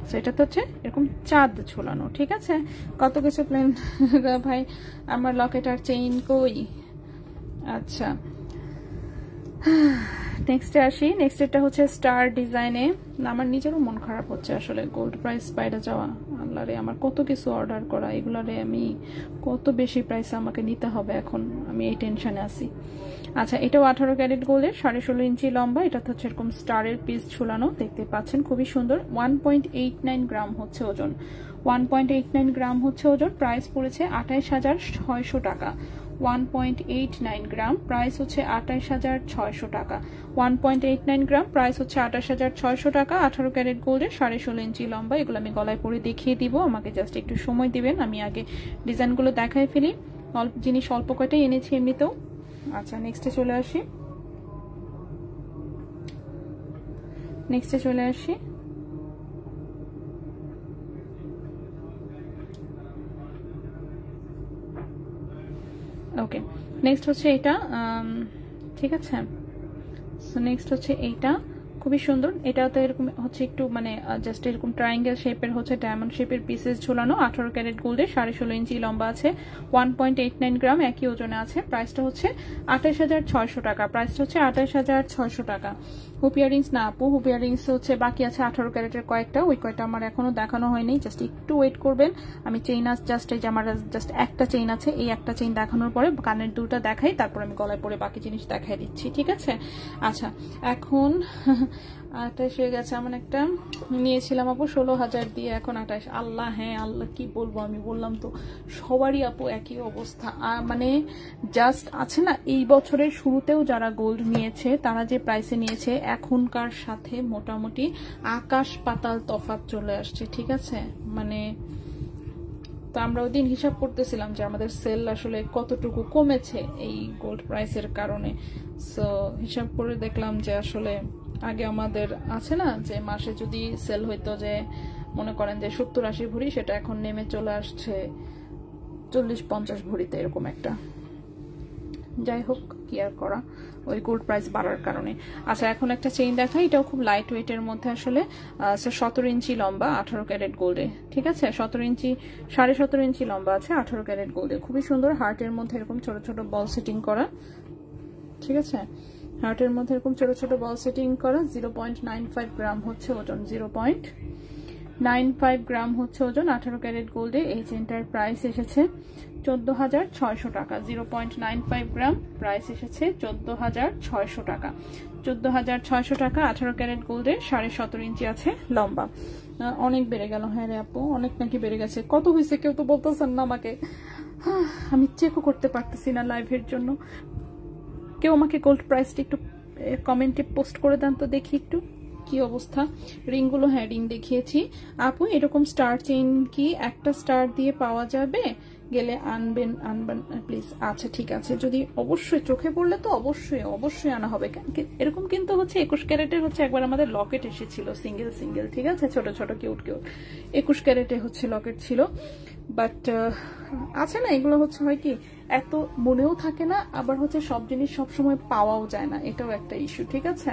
A: সো এটা তো হচ্ছে এরকম চাঁদ ঝোলানো, ঠিক আছে। কত কিছু প্ল্যান ভাই, আমার লকেট আর চেইন কই। আচ্ছা নেক্সটে আসি। নেক্সটটা হচ্ছে স্টার ডিজাইনে। আমার নিজেরও মন খারাপ হচ্ছে আসলে, গোল্ড প্রাইস বাইরে যাওয়া, আল্লাহ রে আমার কত কিছু অর্ডার করা, এগুলারে আমি কত বেশি প্রাইস আমাকে নিতে হবে এখন, আমি এই টেনশনে আছি। আচ্ছা এটাও 18 ক্যারেট গোল্ডের 16.5 ইঞ্চি লম্বা, এটা হচ্ছে এরকম স্টারের পিস ঝুলানো, দেখতে পাচ্ছেন খুবই সুন্দর। 1.89 গ্রাম হচ্ছে ওজন, 1.89 গ্রাম হচ্ছে ওজন। প্রাইস পড়েছে 28,600 টাকা। 1.89 গ্রাম, প্রাইস হচ্ছে 28,600 টাকা। 1.89 গ্রাম, প্রাইস হচ্ছে 28,600 টাকা। 18 ক্যারেট গোল্ডের 16.5 ইঞ্চি লম্বা। এগুলো আমি গলায় পরে দেখিয়ে দিব, আমাকে জাস্ট একটু সময় দিবেন, আমি আগে ডিজাইনগুলো দেখাই ফেলি। অল্প জিনিস অল্প কয়টাই এনেছি এমনিতেও। আচ্ছা নেক্সটে চলে আসি। ওকে নেক্সট হচ্ছে এটা, ঠিক আছে। সো নেক্সট হচ্ছে এইটা, খুবই সুন্দর। এটা তো এরকম হচ্ছে একটু মানে জাস্ট এরকম ট্রায়াঙ্গেল শেপের হচ্ছে ডায়মন্ড শেপের পিসেস ঝোলানো, 18 ক্যারেট গোল্ডে, 16.5 ইঞ্চি লম্বা আছে, 1.89 গ্রাম একই ওজনে আছে। প্রাইসটা হচ্ছে 28,600 টাকা। প্রাইসটা হচ্ছে 28,600 টাকা। হুপ ইয়ারিংস না আপু, হুপ ইয়ারিংস হচ্ছে বাকি আছে 18 ক্যারেটের কয়েকটা, ওই কয়েকটা আমার এখনো দেখানো হয়নি, জাস্ট একটু ওয়েট করবেন। আমি চেইন জাস্ট এই যে আমার জাস্ট একটা চেইন আছে, এই একটা চেইন দেখানোর পরে কানের দুলটা দেখাই, তারপর আমি গলায় পরে বাকি জিনিস দেখাই দিচ্ছি, ঠিক আছে? আচ্ছা এখন 28 হয়ে গেছে। আমার একটা নিয়েছিলাম আপু 16,000 দিয়ে, এখন 28। আল্লাহ, হ্যাঁ আল্লাহ কি বলবো, আমি বললাম তো সবারই আপু একই অবস্থা। মানে জাস্ট আছে না, এই বছরের শুরুতেও যারা গোল্ড নিয়েছে তারা যে প্রাইসে নিয়েছে এখনকার সাথে মোটামুটি আকাশ পাতাল তফাৎ চলে আসছে, ঠিক আছে? মানে তো আমরা ওই দিন হিসাব করতেছিলাম যে আমাদের সেল আসলে কতটুকু কমেছে এই গোল্ড প্রাইসের কারণে। সো হিসাব করে দেখলাম যে আসলে আগে আমাদের আছে না যে মাসে যদি সেল হইতো যে মনে করেন যে 70-80 ভরি, সেটা এখন নেমে চলে আসছে 40-50 ভরিতে, এরকম একটা। যাই হোক, কি আর করা, ওই গোল্ড প্রাইস বাড়ার কারণে। আচ্ছা এখন একটা চেইন দেখাই, এটাও খুব লাইট ওয়েটের মধ্যে আসলে 17 ইঞ্চি লম্বা, 18 ক্যারেট গোল্ডে, ঠিক আছে? 17.5 ইঞ্চি লম্বা আছে, 18 ক্যারেট গোল্ডে, খুবই সুন্দর। হার্টের মধ্যে এরকম ছোট ছোট বল সেটিং করা, ঠিক আছে? হার্টের মধ্যে এরকম ছোট ছোট বল সেটিং করা। 0.95 গ্রাম হচ্ছে ওজন, 0.95 গ্রাম হচ্ছে ওজন, 18 ক্যারেট গোল্ডে। এই চেনটার প্রাইস এসেছে 14,600 টাকা। 0.95 গ্রাম, প্রাইস এসেছে 14,600 টাকা। 14,600 টাকা, 18 ক্যারেট গোল্ডের, 17.5 ইঞ্চি আছে লম্বা। অনেক বেড়ে গেল। হ্যাঁ রে আপু, অনেক নাকি বেড়ে গেছে। কত হয়েছে কেউ তো বলতেছেন না আমাকে, আমি চেকও করতে পারতেছি না লাইভের জন্য। কেউ আমাকে গোল্ড প্রাইসটা একটু কমেন্টে পোস্ট করে দেন তো দেখি একটু কি অবস্থা। রিংগুলো, হ্যাঁ রিং দেখিয়েছি আপু। এরকম স্টার চেইন কি একটা স্টার দিয়ে পাওয়া যাবে? গেলে আনবেন প্লিজ। আচ্ছা ঠিক আছে, যদি অবশ্যই চোখে পড়লে তো অবশ্যই আনা হবে। এরকম কিন্তু হচ্ছে 21 ক্যারেটের হচ্ছে একবার আমাদের লকেট এসেছিল, সিঙ্গেল, ঠিক আছে? ছোট ছোট কিউট 21 ক্যারেটে হচ্ছে লকেট ছিল। বাট আছে না, এগুলো হচ্ছে হয় কি এত মনেও থাকে না, আবার হচ্ছে সব জিনিস সবসময় পাওয়াও যায় না, এটাও একটা ইস্যু, ঠিক আছে?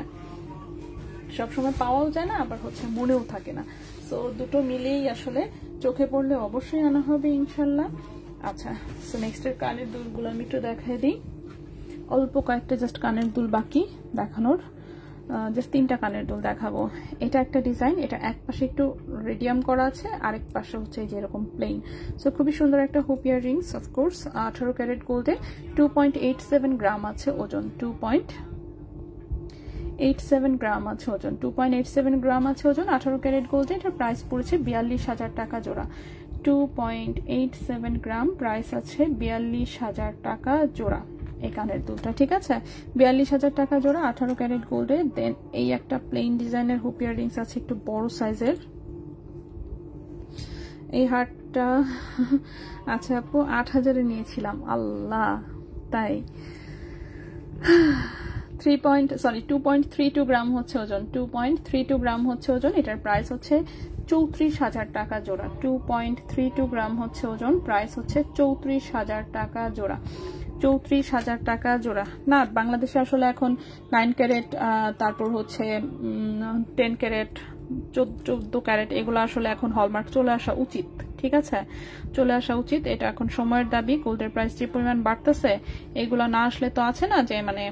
A: সবসময় পাওয়াও যায় না, আবার হচ্ছে মনেও থাকে না। সো দুটো মিলেই আসলে চোখে পড়লে অবশ্যই আনা হবে ইনশাল্লাহ। আচ্ছা, সো নেক্সটের কানের দুলগুলো আমি একটু দেখাই দিই। অল্প কয়েকটা জাস্ট কানের দুল বাকি দেখানোর, জাস্ট 3টা কানের দুল দেখাবো। এটা একটা ডিজাইন, এটা এক পাশে একটু রেডিয়াম করা আছে, আরেক পাশে হচ্ছে যে এরকম প্লেন। সো খুবই সুন্দর একটা হুপ ইয়াররিংস, অফকোর্স 18 ক্যারেট গোল্ডে, 2.87 গ্রাম আছে ওজন, 2.87 গ্রাম আছে ওজন, 2.87 গ্রাম আছে ওজন, 18 ক্যারেট গোল্ডে। এটার প্রাইস পড়েছে 42,000 টাকা জোড়া। 2.87 গ্রাম, প্রাইস আছে 42,000 টাকা জোড়া এই কানের দুলটা, ঠিক আছে? 42,000 টাকা জোড়া, 18 ক্যারেট গোল্ডে। দেন এই একটা প্লেন ডিজাইনের হুপ ইয়াররিংস আছে একটু বড় সাইজের, এই হারটা আচ্ছা আপু 8,000-এ নিয়েছিলাম। আল্লাহ, তাই? 2.32 গ্রাম হচ্ছে ওজন, 2.32 গ্রাম হচ্ছে ওজন। এটার প্রাইস হচ্ছে 34,000 টাকা জোড়া। 2.32 গ্রাম হচ্ছে ওজন, প্রাইস হচ্ছে 34,000 টাকা জোড়া। 34,000 টাকা জোড়া। না, বাংলাদেশে আসলে এখন 9 ক্যারেট, তারপর হচ্ছে 10 ক্যারেট, 14 ক্যারেট, এগুলো আসলে এখন হলমার্ক চলে আসা উচিত, ঠিক আছে? চলে আসা উচিত, এটা এখন সময়ের দাবি। গোল্ডের প্রাইস যে পরিমাণ বাড়তেছে, এগুলো না আসলে তো আছে না যে মানে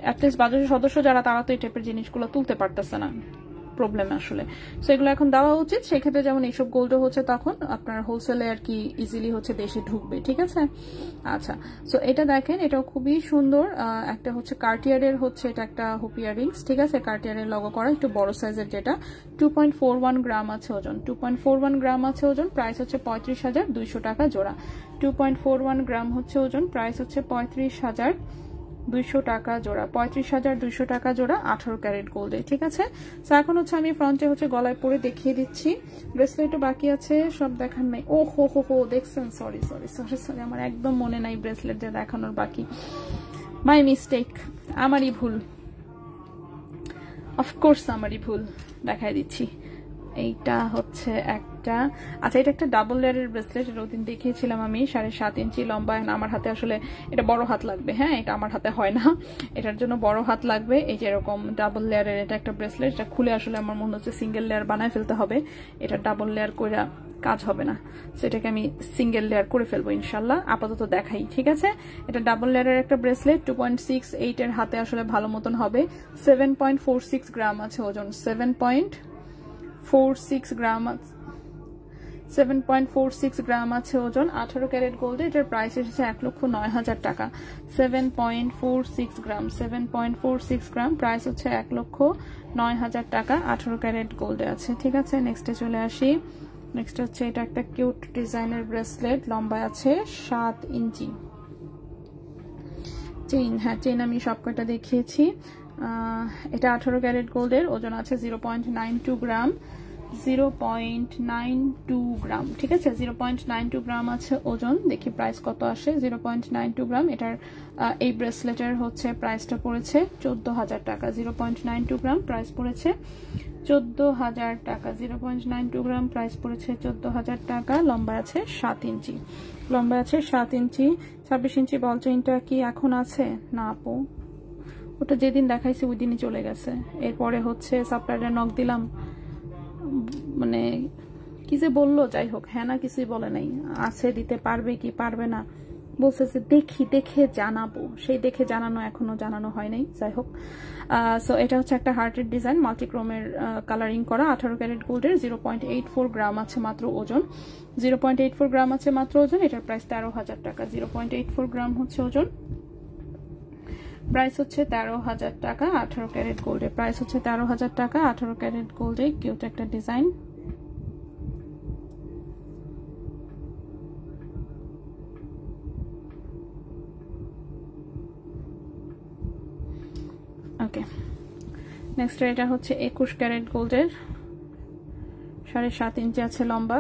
A: অ্যাটলিস্ট বাজারের সদস্য যারা, তারা তো এই টাইপের জিনিসগুলো তুলতে পারতেছে না, প্রবলেম আসলে। সো এগুলো এখন দেওয়া উচিত। সেক্ষেত্রে যেমন এইসব গোল্ডও হচ্ছে তখন আপনার হোলসেলে আর কি ইজিলি হচ্ছে দেশে ঢুকবে, ঠিক আছে? আচ্ছা, সো এটা দেখেন, এটাও খুবই সুন্দর। একটা হচ্ছে কার্টিয়ারের হচ্ছে এটা একটা হুপ ইয়াররিংস, ঠিক আছে? কার্টিয়ারের লগো করা, একটু বড় সাইজের, যেটা 2.41 গ্রাম আছে ওজন, 2.41 গ্রাম আছে ওজন। প্রাইস হচ্ছে 35,200 টাকা জোড়া। 2.41 গ্রাম হচ্ছে ওজন, প্রাইস হচ্ছে 35,200 টাকা জোড়া। 35,200 টাকা জোড়া, 18 ক্যারেট গোল্ডে, ঠিক আছে? তো এখন হচ্ছে আমি ফ্রন্টে হচ্ছে গলায় পরে দেখিয়ে দিচ্ছি। ব্রেসলেটও বাকি আছে, সব দেখার নাই। ও হো দেখছেন, সরি, আমার একদম মনে নাই ব্রেসলেট যে দেখানোর বাকি। মাই মিস্টেক, আমারই ভুল, অফকোর্স আমারই ভুল। দেখাই দিচ্ছি, এইটা হচ্ছে একটা, আচ্ছা এটা একটা ডাবল লেয়ারের ব্রেসলেট, এর ওদিন দেখিয়েছিলাম আমি, 7.5 ইঞ্চি লম্বা। আমার হাতে আসলে এটা বড় হাত লাগবে, হ্যাঁ এটা আমার হাতে হয় না, এটার জন্য বড় হাত লাগবে। এই যে এরকম ডাবল লেয়ারের এটা একটা ব্রেসলেট, এটা খুলে আসলে আমার মনে হচ্ছে সিঙ্গেল লেয়ার বানায় ফেলতে হবে, এটা ডাবল লেয়ার করে কাজ হবে না, সেটাকে আমি সিঙ্গেল লেয়ার করে ফেলবো ইনশাল্লাহ। আপাতত দেখাই, ঠিক আছে। এটা ডাবল লেয়ারের একটা ব্রেসলেট, 2.68 এর হাতে আসলে ভালো মতন হবে। 7.46 গ্রাম আছে ওজন, 7.46 গ্রাম, 7.46 গ্রাম আছে ওজন। 18 ক্যারেট গোল্ডে এটার প্রাইস এসেছে 1,09,000 টাকা। 7.46 গ্রাম, 7.46 গ্রাম, প্রাইস হচ্ছে 1,09,000 টাকা, 18 ক্যারেট গোল্ডে আছে, ঠিক আছে। নেক্সটে চলে আসি। নেক্সট হচ্ছে এটা একটা কিউট ডিজাইনের ব্রেসলেট, লম্বা আছে 7 ইঞ্চি। চেইন, হ্যাঁ চেইন আমি সবকটা দেখিয়েছি। এটা 18 ক্যারেট গোল্ডের, ওজন আছে 0.92 গ্রাম, 0.92 গ্রাম, ঠিক আছে। 0.92 গ্রাম আছে ওজন। দেখি প্রাইস কত আসে। 0.92 গ্রাম, এটার এই ব্রেসলেটের হচ্ছে প্রাইসটা পড়েছে 14,000 টাকা। 0.92 গ্রাম প্রাইস পড়েছে 14,000 টাকা। 0.92 গ্রাম প্রাইস পড়েছে 14,000 টাকা। লম্বা আছে 7 ইঞ্চি, লম্বা আছে 7 ইঞ্চি। 26 ইঞ্চি বল চেইনটা কি এখন আছে? না আপু, ওটা যেদিন দেখাইছে ওই দিনই চলে গেছে। এরপরে হচ্ছে সাপ্লায়ারে নক দিলাম, মানে কি যে বললো, যাই হোক, হ্যাঁ না কিছুই বলে নাই, আছে দিতে পারবে কি পারবে না বলছে যে দেখে জানাবো, সেই দেখে জানানো এখনো জানানো হয় নাই, যাই হোক। সো এটা হচ্ছে একটা হার্টের ডিজাইন, মাল্টিক্রোমের কালারিং করা, 18 ক্যারেট গোল্ডের। 0.84 গ্রাম আছে মাত্র ওজন, 0.84 গ্রাম আছে মাত্র ওজন। এটার প্রাইস 13,000 টাকা। 0.84 গ্রাম হচ্ছে ওজন, প্রাইস হচ্ছে 13,000 টাকা। 18 ক্যারেট গোল্ডের প্রাইস হচ্ছে 13,000 টাকা। 18 ক্যারেট গোল্ডে কিউট একটা ডিজাইন। ওকে, নেক্সট এটা হচ্ছে 21 ক্যারেট গোল্ডের, 7.5 ইঞ্চি আছে লম্বা,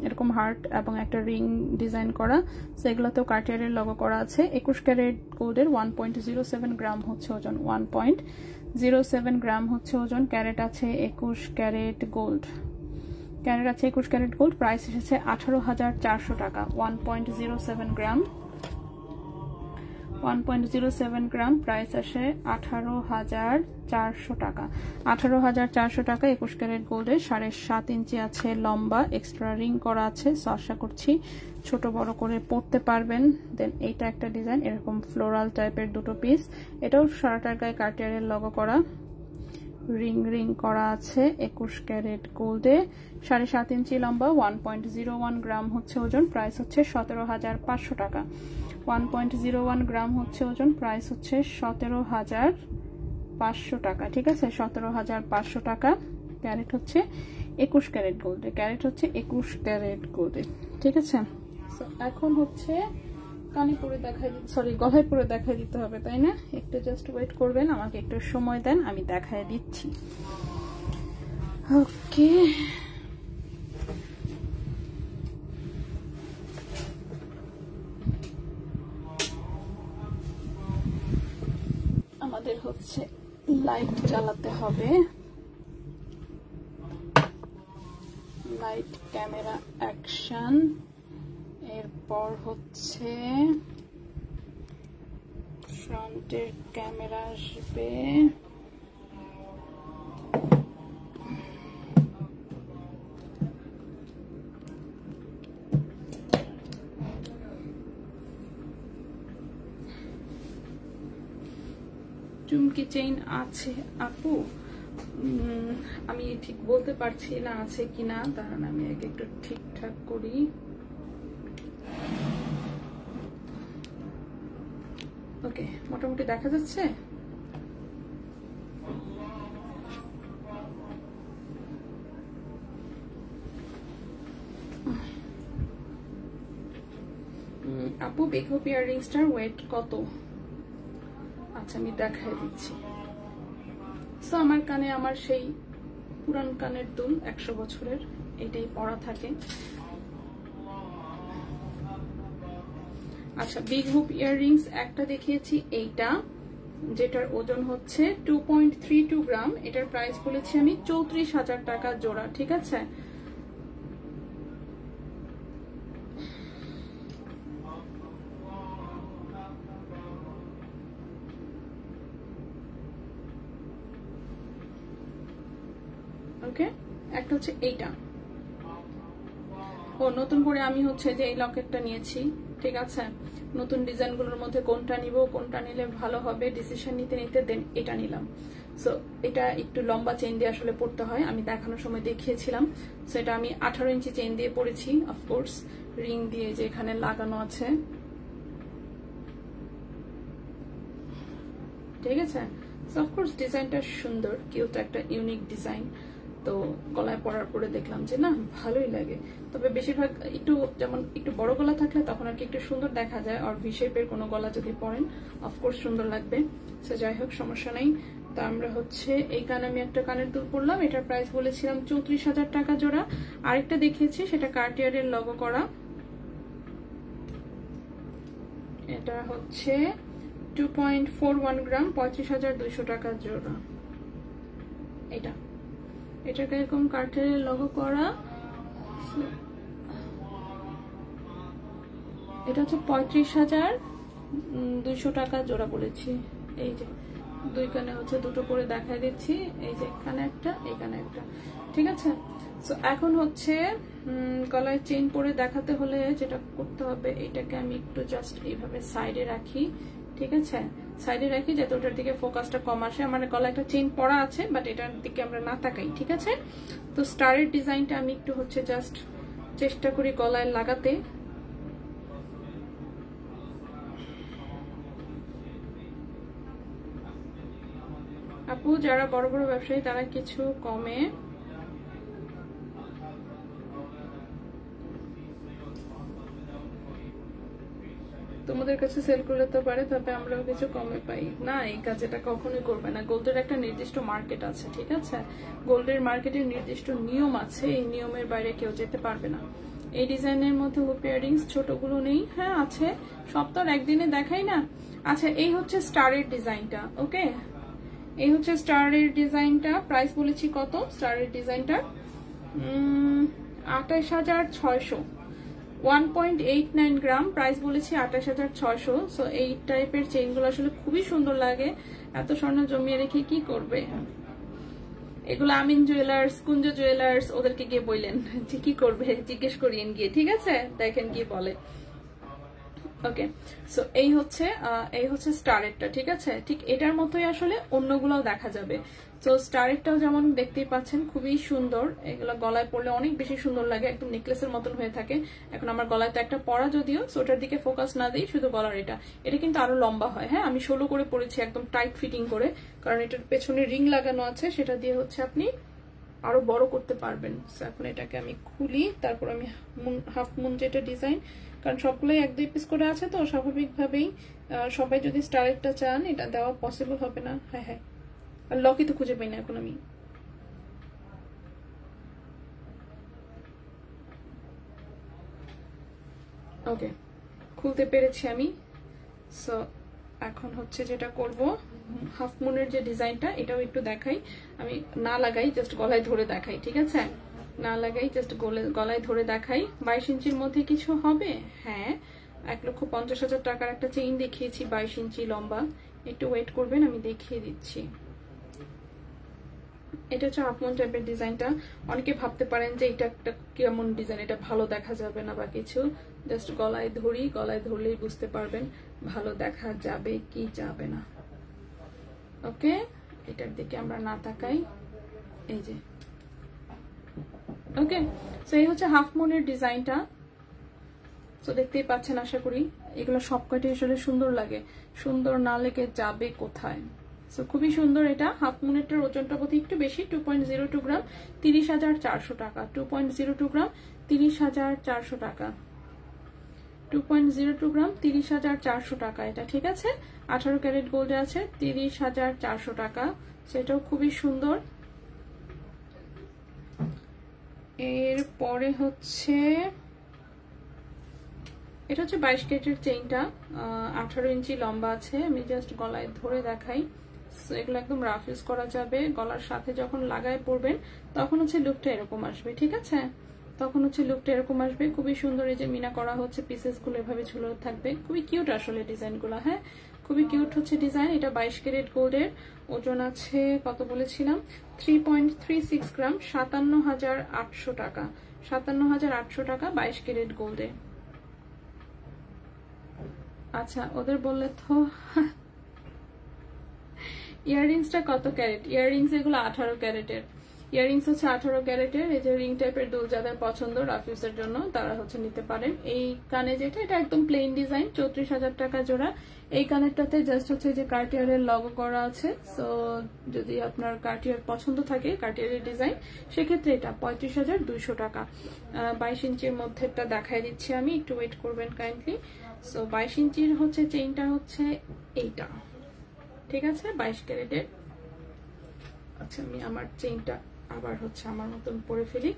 A: এরকম হার্ট এবং একটা রিং ডিজাইন করা, সেগুলোতেও কার্টিয়ারের লগো করা আছে। 21 ক্যারেট গোল্ডের, 1.07 গ্রাম হচ্ছে ওজন, 1.07 গ্রাম হচ্ছে ওজন। ক্যারেট আছে 21 ক্যারেট গোল্ড, ক্যারেট আছে 21 ক্যারেট গোল্ড। প্রাইস এসেছে 18,400 টাকা। 1.07 গ্রাম, 1.07 গ্রাম, প্রাইস আসে 18,400 টাকা। 18,400 টাকা। 21 ক্যারেট গোল্ডের, 7.5 ইঞ্চি আছে লম্বা, এক্সট্রা রিং করা আছে, সো আশা করছি ছোট বড় করে পড়তে পারবেন। দেন এইটা একটা ডিজাইন, এরকম ফ্লোরাল টাইপের দুটো পিস, এটাও সারাটার গায়ে কার্টিয়ারের লগো করা, রিং করা আছে। 21 ক্যারেট গোল্ডে, 7.5 ইঞ্চি লম্বা, 1.01 গ্রাম হচ্ছে ওজন। প্রাইস হচ্ছে 17,500 টাকা। 1.01 গ্রাম হচ্ছে ওজন, প্রাইস হচ্ছে 17,500 টাকা, ঠিক আছে। 17,500 টাকা। ক্যারেট হচ্ছে 21 ক্যারেট গোল্ডে, ক্যারেট হচ্ছে 21 ক্যারেট গোল্ডে, ঠিক আছে। এখন হচ্ছে কানে পরে দেখাই, সরি গলায় পরে দেখাই দিতে হবে, তাই না? একটু জাস্ট ওয়েট করবেন, আমাকে একটু সময় দেন, আমি দেখাই দিচ্ছি। ওকে, আমাদের হচ্ছে লাইট জ্বালাতে হবে, লাইট, ক্যামেরা, অ্যাকশন। এরপর হচ্ছে ফ্রন্টের ক্যামেরা আসবে, চুমকি চেইন আছে আপু, আমি ঠিক বলতে পারছি না আছে কিনা, তাহলে আমি আগে একটু ঠিকঠাক করি। ওকে, মোটামুটি দেখা যাচ্ছে। আপু বিগ হুপ ইয়াররিংসটার ওয়েট কত? আচ্ছা আমি দেখাই দিচ্ছি। সো আমার কানে আমার সেই পুরান কানের দুল 100 বছরের, এটাই পরা থাকে। আচ্ছা, বিগ হুপ ইয়াররিংস একটা দেখিয়েছি, এইটা যেটার ওজন হচ্ছে 2.32 গ্রাম। এটার প্রাইস বলেছি আমি 34,000 টাকা জোড়া, ঠিক আছে। ওকে, একটা হচ্ছে এইটা। ও নতুন করে আমি হচ্ছে যে এই লকেটটা নিয়েছি, ঠিক আছে। নতুন ডিজাইনগুলোর মধ্যে কোনটা নিব, কোনটা নিলে ভালো হবে ডিসিশন নিতে নিতে দেন এটা নিলাম। সো এটা একটু লম্বা চেইন দিয়ে আসলে পড়তে হয়, আমি দেখানোর সময় দেখিয়েছিলাম। সো এটা আমি 18 ইঞ্চি চেইন দিয়ে পরেছি, অফকোর্স রিং দিয়ে যে এখানে লাগানো আছে, ঠিক আছে। সো অফকোর্স ডিজাইনটা সুন্দর, কিউট একটা ইউনিক ডিজাইন। তো গলায় পরার পরে দেখলাম যে না ভালোই লাগে। তবে বেশিরভাগ একটু যেমন একটু বড় গলা থাকলে তখন আর কি একটু সুন্দর দেখা যায়, আর ভি শেপের কোনো গলা যদি পরেন অফকোর্স সুন্দর লাগবে। সো যাই হোক, সমস্যা নেই। তো আমরা হচ্ছে এই কানে আমি একটা কানের দুল পরলাম, এটার প্রাইস বলেছিলাম 34,000 টাকা জোড়া। আরেকটা দেখিয়েছি সেটা কার্টিয়ারের লোগো করা, এটা হচ্ছে 2.41 গ্রাম, 35,200 টাকা জোড়া। এটা এরকম কার্টিয়ারের লোগো করা, এটা হচ্ছে 35,200 টাকা জোড়া বলেছি। এই যে দুই কানে হচ্ছে দুটো করে দেখাই দিচ্ছি, এই যে এখানে একটা এখানে একটা, ঠিক আছে। সো এখন হচ্ছে গলায় চেইন পরে দেখাতে হলে যেটা করতে হবে, এটাকে আমি একটু জাস্ট এইভাবে সাইডে রাখি, ঠিক আছে। সাইডে রাখি যাতে ওটার দিকে ফোকাসটা কম আসে। আমার গলায় একটা চেইন পরা আছে, বাট এটার দিকে আমরা না তাকাই, ঠিক আছে। তো স্টারের ডিজাইনটা আমি একটু হচ্ছে জাস্ট চেষ্টা করি গলায় লাগাতে। আপু যারা বড় বড় ব্যবসায়ী তারা কিছু কমে তোমাদের কাছে সেল করে তো পারে, তবে আমরাও কিছু কমে পাই না। এই কাজটা কখনোই করবে না। গোল্ডের একটা নির্দিষ্ট মার্কেট আছে, ঠিক আছে। গোল্ডের মার্কেটের নির্দিষ্ট নিয়ম আছে, এই নিয়মের বাইরে কেউ যেতে পারবে না। এই ডিজাইনের মধ্যে হুপ ইয়ারিংস ছোটগুলো নেই, হ্যাঁ আছে, সব তো আর একদিনে দেখাই না। আচ্ছা, এই হচ্ছে স্টারের ডিজাইনটা, ওকে। এই হচ্ছে স্টারের ডিজাইনটা, প্রাইস বলেছি কত স্টারের ডিজাইনটা, 28,600, 1.89 গ্রাম, প্রাইস বলেছি 28,600। সো এই টাইপের চেইনগুলো আসলে খুবই সুন্দর লাগে। এত স্বর্ণ জমিয়ে রেখে কি করবে? এগুলো আমিন জুয়েলার্স, কুঞ্জ জুয়েলার্স, ওদেরকে গিয়ে বললেন যে কি করবে, জিজ্ঞেস করিয়েন গিয়ে, ঠিক আছে, দেখেন কি বলে। ওকে, সো এই হচ্ছে স্টারেরটা, ঠিক আছে। ঠিক এটার মতোই আসলে অন্যগুলোও দেখা যাবে। তো স্টারেরটাও যেমন দেখতেই পাচ্ছেন খুবই সুন্দর, এগুলো গলায় পরলে অনেক বেশি সুন্দর লাগে, একদম নেকলেসের মতন হয়ে থাকে। এখন আমার গলায় তো একটা পরা যদিও, সো ওটার দিকে ফোকাস না দিই, শুধু গলার এটা কিন্তু আরো লম্বা হয়। হ্যাঁ, আমি 16 করে পরেছি, একদম টাইট ফিটিং করে, কারণ এটার পেছনে রিং লাগানো আছে, সেটা দিয়ে হচ্ছে আপনি আরো বড় করতে পারবেন। এখন এটাকে আমি খুলি, তারপর আমি হাফ মুন যেটা ডিজাইন, কারণ সবগুলোই 1-2 পিস করে আছে, তো স্বাভাবিকভাবেই সবাই যদি স্টারেরটা চান এটা দেওয়া পসিবল হবে না। হ্যাঁ হ্যাঁ, আর লকই তো খুঁজে পাই না এখন আমি। ওকে, খুলতে পেরেছি আমি। সো এখন হচ্ছে যেটা করব, হাফ মুনের যে ডিজাইনটা এটাও একটু দেখাই। আমি না লাগাই, জাস্ট গলায় ধরে দেখাই, ঠিক আছে। না লাগাই, জাস্ট গলায় ধরে দেখাই। 22 ইঞ্চির মধ্যে কিছু হবে? হ্যাঁ, 1,50,000 টাকার একটা চেইন দেখিয়েছি 22 ইঞ্চি লম্বা। একটু ওয়েট করবেন, আমি দেখিয়ে দিচ্ছি। এটা হচ্ছে হাফ মুন টাইপের ডিজাইনটা। অনেকে ভাবতে পারেন যে এটা একটা কেমন ডিজাইন, এটা ভালো দেখা যাবে না বা কিছু, জাস্ট গলায় ধরি, গলায় ধরলেই বুঝতে পারবেন ভালো দেখা যাবে কি যাবে না। ওকে, এটার দিকে আমরা না তাকাই, এই যে। ওকে, সো এই হচ্ছে হাফ মুনের ডিজাইনটা। সো দেখতেই পাচ্ছেন আশা করি। এগুলো সবকটি আসলে সুন্দর লাগে, সুন্দর না লেগে যাবে কোথায়। সো খুবই সুন্দর। এটা হাফ মুনেরটার ওজনটা বোধহয় একটু বেশি, 2.02 গ্রাম, 30,400 টাকা। 2.02 গ্রাম, 30,400 টাকা। 2.02 গ্রাম, 30,400 টাকা এটা, ঠিক আছে। 18 ক্যারেট গোল্ডে আছে, 30,400 টাকা। সেটাও খুবই সুন্দর। এরপরে হচ্ছে এটা হচ্ছে 22 ক্যারেটের চেইনটা, 18 ইঞ্চি লম্বা আছে। আমি জাস্ট গলায় ধরে দেখাই। এগুলো একদম রাফ ইউজ করা যাবে। গলার সাথে যখন লাগায় পরবেন তখন হচ্ছে লুকটা এরকম আসবে, ঠিক আছে? তখন হচ্ছে লুকটা এরকম আসবে, খুবই সুন্দর। এই যে মিনা করা হচ্ছে, পিসেস গুলো এভাবে ঝুলে থাকবে, খুবই কিউট আসলে ডিজাইন গুলো। হ্যাঁ, খুবই কিউট হচ্ছে ডিজাইন। এটা 22 ক্যারেট গোল্ডের, ওজন আছে কত বলেছিলাম, 3.36 গ্রাম, 57,800 টাকা। 57,800 টাকা 22 ক্যারেট গোল্ডে। আচ্ছা, ওদের বললে তো ইয়াররিংসটা কত ক্যারেট? ইয়াররিংস এগুলো 18 ক্যারেটের। ইয়াররিংস হচ্ছে 18 ক্যারেটের। এই যে রিং টাইপের দুল যাদের পছন্দ রাফিউজের জন্য তারা হচ্ছে নিতে পারেন। এই কানে যেটা, এটা একদম প্লেন ডিজাইন, 34,000 টাকা জোড়া। এই কানেরটাতে জাস্ট হচ্ছে যে কার্টিয়ারের লগো করা আছে। সো যদি আপনার কার্টিয়ার পছন্দ থাকে, কার্টিয়ারের ডিজাইন, সেক্ষেত্রে এটা 35,200 টাকা। 22 ইঞ্চির মধ্যেটা দেখাই দিচ্ছি আমি, একটু ওয়েট করবেন কাইন্ডলি। সো 22 ইঞ্চির হচ্ছে চেইনটা হচ্ছে এইটা, ঠিক আছে, 22 ক্যারেটের। আচ্ছা, আমি আমার চেইনটা আবার হচ্ছে আমার মতন পরে ফেলি।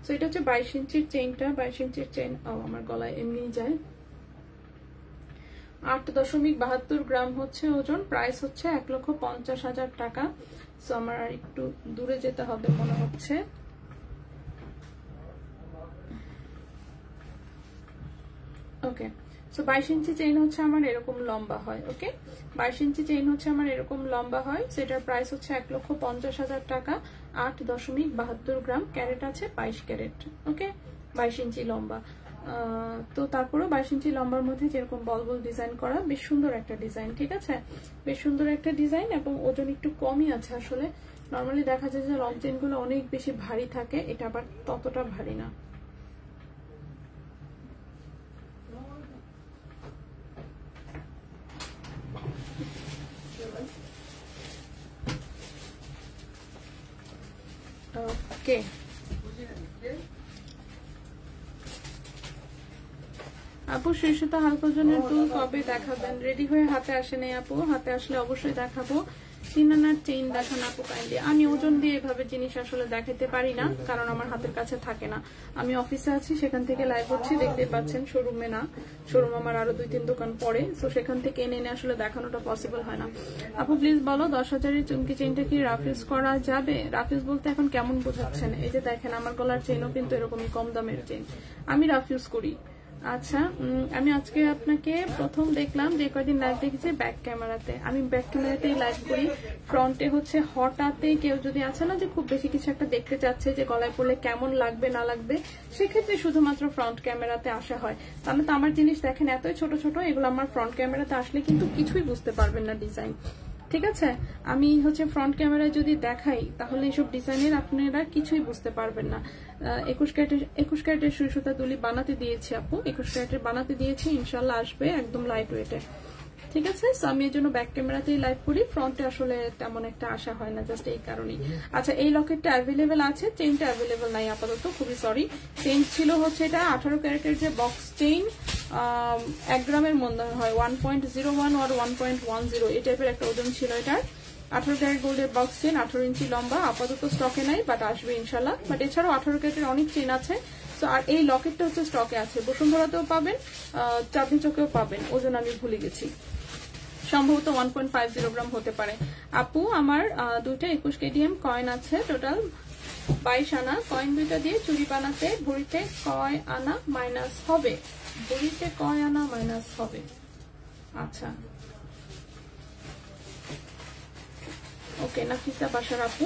A: সো এটা হচ্ছে 22 ইঞ্চির চেইনটা। 22 ইঞ্চির চেইন, আমার গলায় এমনি যায়। 8.72 গ্রাম হচ্ছে ওজন। প্রাইস হচ্ছে 1,50,000 টাকা। সো আমার আর একটু দূরে যেতে হবে মনে হচ্ছে। ওকে, সো 22 ইঞ্চি চেইন হচ্ছে আমার এরকম লম্বা হয়। ওকে, 22 ইঞ্চি চেইন হচ্ছে আমার এরকম লম্বা হয়। সেটার প্রাইস হচ্ছে 1,50,000 টাকা। 8.72 গ্রাম, ক্যারেট আছে 22 ক্যারেট। ওকে, 22 ইঞ্চি লম্বা। তো তারপরেও 22 ইঞ্চি লম্বার মধ্যে যেরকম বল বল ডিজাইন করা, বেশ সুন্দর একটা ডিজাইন, ঠিক আছে, বেশ সুন্দর একটা ডিজাইন। এবং ওজন একটু কমই আছে আসলে। নর্মালি দেখা যায় যে লং চেইন গুলো অনেক বেশি ভারী থাকে, এটা আবার ততটা ভারী না। ওকে, আপু সুতা হালকা ওজনের দুল কবে দেখাবেন? রেডি হয়ে হাতে আসে নাই আপু, হাতে আসলে অবশ্যই দেখাবো। 3 আনার চেইন দেখান আপু কাইন্ডলি। আমি ওজন দিয়ে এভাবে জিনিস আসলে দেখাতে পারি না, কারণ আমার হাতের কাছে থাকে না। আমি অফিসে আছি, সেখান থেকে লাইভ হচ্ছি, দেখতে পাচ্ছেন। শোরুমে না, শোরুম আমার আরো 2-3 দোকান পরে, তো সেখান থেকে এনে এনে আসলে দেখানোটা পসিবল হয় না। আপু প্লিজ বলো, 10,000-এর চুমকি চেইনটা কি রাফিউজ করা যাবে? রাফিউজ বলতে এখন কেমন বোঝাচ্ছেন? এই যে দেখেন, আমার গলার চেইনও কিন্তু এরকমই কম দামের চেইন, আমি রাফিউজ করি। আচ্ছা, আমি আজকে আপনাকে প্রথম দেখলাম, যে কয়দিন লাইভ দেখেছি ব্যাক ক্যামেরাতে। আমি ব্যাক ক্যামেরাতেই লাইভ করি। ফ্রন্টে হচ্ছে হঠাৎ কেউ যদি আছে না যে খুব বেশি কিছু একটা দেখতে চাচ্ছে, যে গলায় পড়লে কেমন লাগবে না লাগবে, সেক্ষেত্রে শুধুমাত্র ফ্রন্ট ক্যামেরাতে আসা হয়। তাহলে তো আমার জিনিস দেখেন এতই ছোট ছোট, এগুলো আমার ফ্রন্ট ক্যামেরাতে আসলে কিন্তু কিছুই বুঝতে পারবেন না ডিজাইন, ঠিক আছে? আমি হচ্ছে ফ্রন্ট ক্যামেরায় যদি দেখাই, তাহলে এইসব ডিজাইনের আপনারা কিছুই বুঝতে পারবেন না। 21 ক্যারেটের সুই সুতা দুলি বানাতে দিয়েছি আপু, 21 ক্যারেটের বানাতে দিয়েছি, ইনশাল্লাহ আসবে একদম লাইট ওয়েটে, ঠিক আছে? আমি এর জন্য ব্যাক ক্যামেরাতেই লাইভ করি, ফ্রন্টে আসলে তেমন একটা আশা হয় না, জাস্ট এই কারণেই। আচ্ছা, এই লকেটটা অ্যাভেলেবেল আছে, চেইনটা অ্যাভেলেবেল নাই আপাতত, খুবই সরি। চেইন ছিল হচ্ছে এটা 18 ক্যারেটের যে বক্স চেইন, 1 গ্রামের মধ্যে হয়, 1.01 আর 1.10 এই টাইপের একটা ওজন ছিল এটার। 18 ক্যারেট গোল্ডের বক্স চেইন, 18 ইঞ্চি লম্বা, আপাতত স্টকে নাই, বাট আসবে ইনশাল্লাহ। বাট এছাড়াও 18 ক্যারেটের অনেক চেইন আছে। তো আর এই লকেটটা হচ্ছে স্টকে আছে, বসুন্ধরাতেও পাবেন, চাঁদনি চকেও পাবেন, ওজন আমি ভুলে গেছি, সম্ভবত 1.50 গ্রাম হতে পারে। আপু আমার দুইটা 21 কেডিএম কয়েন আছে, টোটাল 22 আনা। কয়েন দুইটা দিয়ে চুড়ি বানাতে ভরিতে কয় আনা মাইনাস হবে? ভরিতে কয় আনা মাইনাস হবে? আচ্ছা, ওকে, নাফিসা বাসার আপু,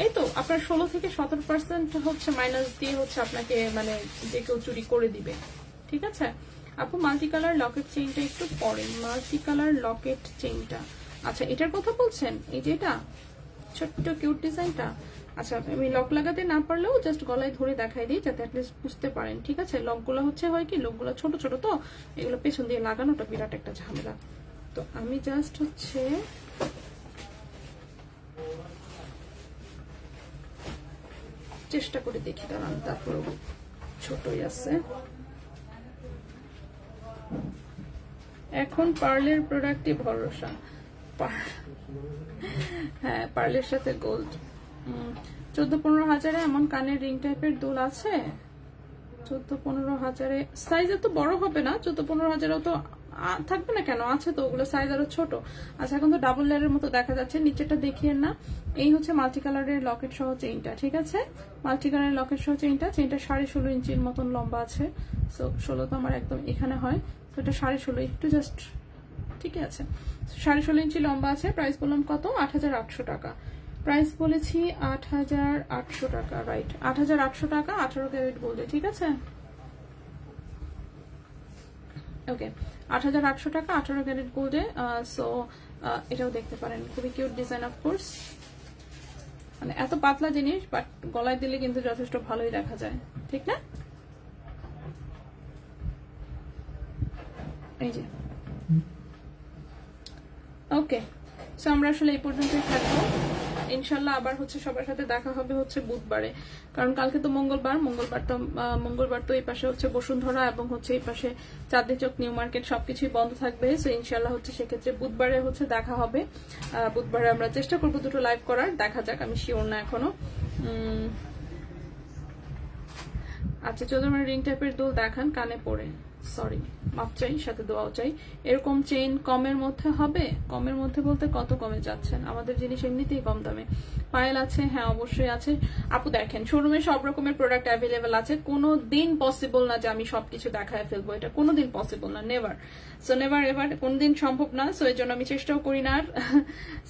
A: এই তো আপনার 16 থেকে 17% হচ্ছে মাইনাস দিয়ে হচ্ছে আপনাকে, মানে যে কেউ চুরি করে দিবে, ঠিক আছে আপু? মাল্টি কালার লকেট চেইনটা একটু পরেন, মাল্টি কালার লকেট চেইনটা। আচ্ছা, এটার কথা বলছেন, এই যে এটা ছোট্ট কিউট ডিজাইনটা। আচ্ছা, আমি লক লাগাতে না পারলেও জাস্ট গলায় ধরে দেখাই দিই, যাতে অ্যাটলিস্ট বুঝতে পারেন, ঠিক আছে? লকগুলো হচ্ছে হয় কি, লকগুলো ছোট ছোট, তো এগুলো পেছন দিয়ে লাগানোটা বিরাট একটা ঝামেলা। তো আমি জাস্ট হচ্ছে চেষ্টা করে দেখি, দাঁড়ান, তারপরে ছোটই আছে। এখন পার্লের প্রোডাক্টই ভরসা। হ্যাঁ, পার্লের সাথে গোল্ড। 14-15 হাজারে এমন কানের রিং টাইপের দুল আছে? 14-15 হাজারে সাইজ এত বড় হবে না, 14-15 হাজারেও তো থাকবে না কেন, আছে তো ওগুলো সাইজ আরো ছোট। আচ্ছা এখন তো ডাবল লেয়ারের মতো দেখা যাচ্ছে, নিচেটা দেখিয়ে না। এই হচ্ছে মাল্টি কালারের লকেট সহ চেইনটা, ঠিক আছে, মাল্টি কালারের লকেট সহ চেইনটা 16.5 ইঞ্চির মতন লম্বা আছে। সো 16 তো আমার একদম এখানে হয়, তো এটা 16.5 একটু জাস্ট ঠিক আছে, 16.5 ইঞ্চি লম্বা আছে। প্রাইস বললাম কত, 8,800 টাকা। প্রাইস বলেছি 8,800 টাকা, রাইট, 8,800 টাকা 18 ক্যারেট গোল্ডে, ঠিক আছে। ওকে, 8,800 টাকা 18 ক্যারেট গোল্ডে। সো এটাও দেখতে পারেন, খুবই কিউট ডিজাইন অফকোর্স, মানে এত পাতলা জিনিস বাট গলায় দিলে কিন্তু যথেষ্ট ভালোই দেখা যায়, ঠিক না? এই যে ওকে, সো আমরা আসলে এই পর্যন্তই থাকবো। ইনশাল্লাহ আবার হচ্ছে সবার সাথে দেখা হবে হচ্ছে বুধবারে, কারণ কালকে তো মঙ্গলবার তো এই পাশে হচ্ছে বসুন্ধরা এবং হচ্ছে এই পাশে চাঁদনি চক নিউ মার্কেট সবকিছুই বন্ধ থাকবে। সো ইনশাল্লাহ হচ্ছে সেক্ষেত্রে বুধবারে হচ্ছে দেখা হবে। বুধবারে আমরা চেষ্টা করবো দুটো লাইভ করার, দেখা যাক, আমি শিওর না এখনো। আচ্ছা, চৌধুরী রিং টাইপের দুল দেখান কানে পরে, সরি মাফ চাই, সাথে দোয়াও চাই। এরকম চেইন কমের মধ্যে হবে? কমের মধ্যে বলতে কত কমে যাচ্ছেন? আমাদের জিনিস এমনিতেই কম দামে। পায়েল আছে? হ্যাঁ অবশ্যই আছে আপু। দেখেন শোরুমে সব রকমের প্রোডাক্ট অ্যাভেলেবেল আছে, কোনো দিন পসিবল না যে আমি সবকিছু দেখায় ফেলবো, এটা কোনোদিন পসিবল না, নেভার। সো নেভার এভার, কোনদিন সম্ভব না। সো এর জন্য আমি চেষ্টাও করি না।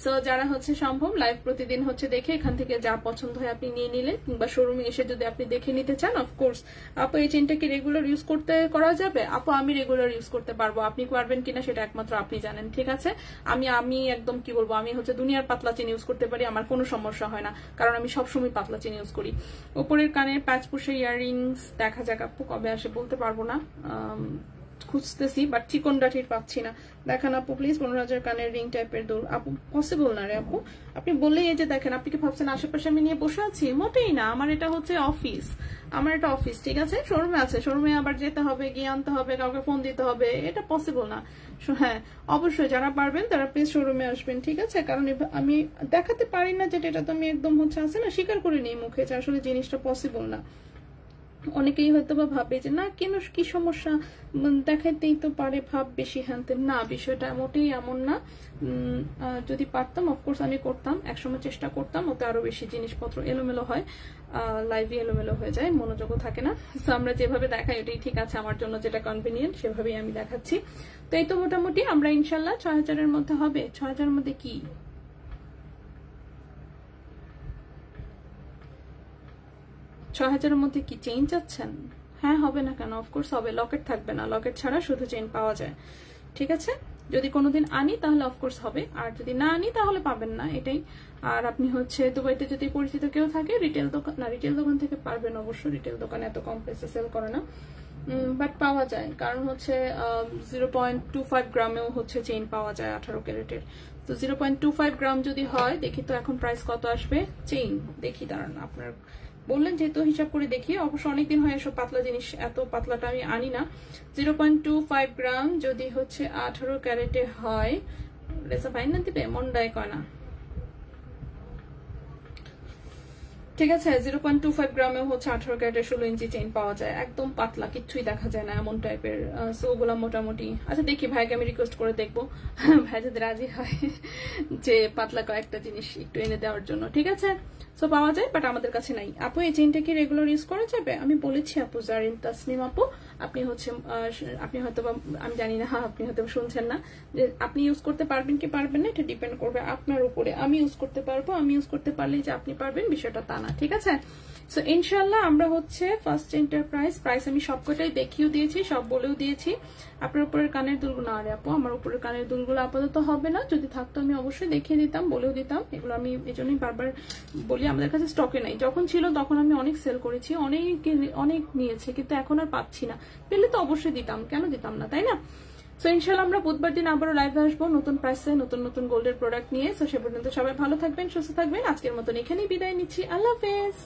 A: সো যারা হচ্ছে সম্ভব লাইভ প্রতিদিন হচ্ছে দেখে এখান থেকে যা পছন্দ হয় আপনি নিয়ে নিলেন, কিংবা শোরুমে এসে যদি আপনি দেখে নিতে চান অফকোর্স। আপু এই চেনটা কি রেগুলার ইউজ করা যাবে? আপু আমি রেগুলার ইউজ করতে পারবো, আপনি পারবেন কিনা সেটা একমাত্র আপনি জানেন, ঠিক আছে। আমি একদম কি বলবো, আমি হচ্ছে দুনিয়ার পাতলা চেন ইউজ করতে পারি, আমার কোনো সমস্যা হয় না, কারণ আমি সবসময় পাতলা চেন ইউজ করি। উপরের কানের প্যাচ পুষে ইয়াররিংস দেখা যাক আপু, কবে আসে বলতে পারবো না, খুঁজতেছি বাট চিকন ডাটির পাচ্ছি না। দেখান আপু প্লিজ 15,000 কানের রিং টাইপের দুল। আপু পসিবল না রে আপু, আপনি বললেই এই যে দেখেন, আপনি কি ভাবছেন আশেপাশে আমি নিয়ে বসে আছি? মোটেই না, আমার এটা হচ্ছে অফিস, আমার এটা অফিস, ঠিক আছে। শোরুমে আছে, শোরুমে আবার যেতে হবে, গিয়ে আনতে হবে, কাউকে ফোন দিতে হবে, এটা পসিবল না। হ্যাঁ অবশ্যই যারা পারবেন তারা প্লিজ শোরুমে আসবেন, ঠিক আছে। কারণ আমি দেখাতে পারি না যেটা, এটা তো আমি একদম হচ্ছে আছে না, স্বীকার করে নিই মুখে যে আসলে জিনিসটা পসিবল না। অনেকেই হয়তো বা ভাবে যে না কেন, কি সমস্যা, দেখাইতেই তো পারে, ভাব বেশি হ্যানতে, না বিষয়টা মোটেই এমন না। যদি পারতাম অফকোর্স আমি করতাম, একসময় চেষ্টা করতাম, ওতে আরো বেশি জিনিসপত্র এলোমেলো হয়, লাইভে এলোমেলো হয়ে যায়, মনোযোগও থাকে না। সো আমরা যেভাবে দেখাই ওটাই ঠিক আছে, আমার জন্য যেটা কনভিনিয়েন্ট সেভাবেই আমি দেখাচ্ছি। তো এই তো মোটামুটি আমরা ইনশাল্লাহ 6,000-এর মধ্যে হবে। 6,000-এর মধ্যে কি 6,000-এর মধ্যে কি চেইন চাচ্ছেন? হ্যাঁ হবে না কেন, অফকোর্স হবে। লকেট থাকবে না, লকেট ছাড়া শুধু চেইন পাওয়া যায়, ঠিক আছে। যদি কোনোদিন আনি তাহলে অফকোর্স হবে, আর যদি না আনি তাহলে পাবেন না, এটাই। আর আপনি হচ্ছে দুবাইতে যদি পরিচিত কেউ থাকে, রিটেল দোকান থেকে পারবেন অবশ্য, রিটেল দোকানে এত কম প্রাইসে সেল করে না, বাট পাওয়া যায়। কারণ হচ্ছে 0.25 গ্রামেও হচ্ছে চেইন পাওয়া যায় 18 ক্যারেটের। তো 0.25 গ্রাম যদি হয়, দেখি তো এখন প্রাইস কত আসবে চেইন, দেখি দাঁড়ান, আপনার বললেন যেহেতু হিসাব করে দেখি। অবশ্য অনেকদিন হয় এসব পাতলা জিনিস, এত পাতলাটা আমি আনি না। 0.25 গ্রাম যদি হচ্ছে 18 ক্যারেটে হয়, রেসা ফাইন না দিবে, মন্ডায় কয় না, ঠিক আছে। 0.25 গ্রামেও হচ্ছে 18 ক্যারেটের 16 ইঞ্চি চেইন পাওয়া যায়, একদম পাতলা, কিচ্ছুই দেখা যায় না, এমন টাইপের। সো ওগুলা মোটামুটি আচ্ছা দেখি, ভাইকে আমি রিকোয়েস্ট করে দেখবো, ভাই যদি রাজি হয় যে পাতলা কয়েকটা জিনিস একটু এনে দেওয়ার জন্য, ঠিক আছে। সো পাওয়া যায়, বাট আমাদের কাছে নাই। আপু এই চেইনটা কি রেগুলার ইউজ করা যাবে? আমি বলেছি আপু, জারিন তাসনিম আপু, আপনি হয়তো আমি জানি না, আপনি হয়তো শুনছেন না, যে আপনি ইউজ করতে পারবেন কি পারবেন না এটা ডিপেন্ড করবে আপনার উপরে। আমি ইউজ করতে পারবো, আমি ইউজ করতে পারলেই যে আপনি পারবেন বিষয়টা তা না, ঠিক আছে। সো ইনশাল্লাহ আমরা হচ্ছে ফার্স্ট চেইনটার প্রাইস আমি সবকটাই দেখিয়েও দিয়েছি, সব বলেও দিয়েছি। আপনার উপরের কানের দুলগুলো, না রে আপু আমার উপরের কানের দুলগুলো আপাতত হবে না, যদি থাকতো আমি অবশ্যই দেখিয়ে দিতাম, বলেও দিতাম। এগুলো আমি এই জন্যই বারবার বলি আমাদের কাছে স্টকে নাই। যখন ছিল তখন আমি অনেক সেল করেছি, অনেক নিয়েছে, কিন্তু এখন আর পাচ্ছি না। পেলে তো অবশ্যই দিতাম, কেন দিতাম না, তাই না। সো ইনশাল্লাহ আমরা বুধবার দিন আবারও লাইভে আসবো নতুন প্রাইসে, নতুন গোল্ডের প্রোডাক্ট নিয়ে। সো সে পর্যন্ত সবাই ভালো থাকবেন, সুস্থ থাকবেন। আজকের মতন এখানেই বিদায় নিচ্ছি, আল্লাহ হাফেজ।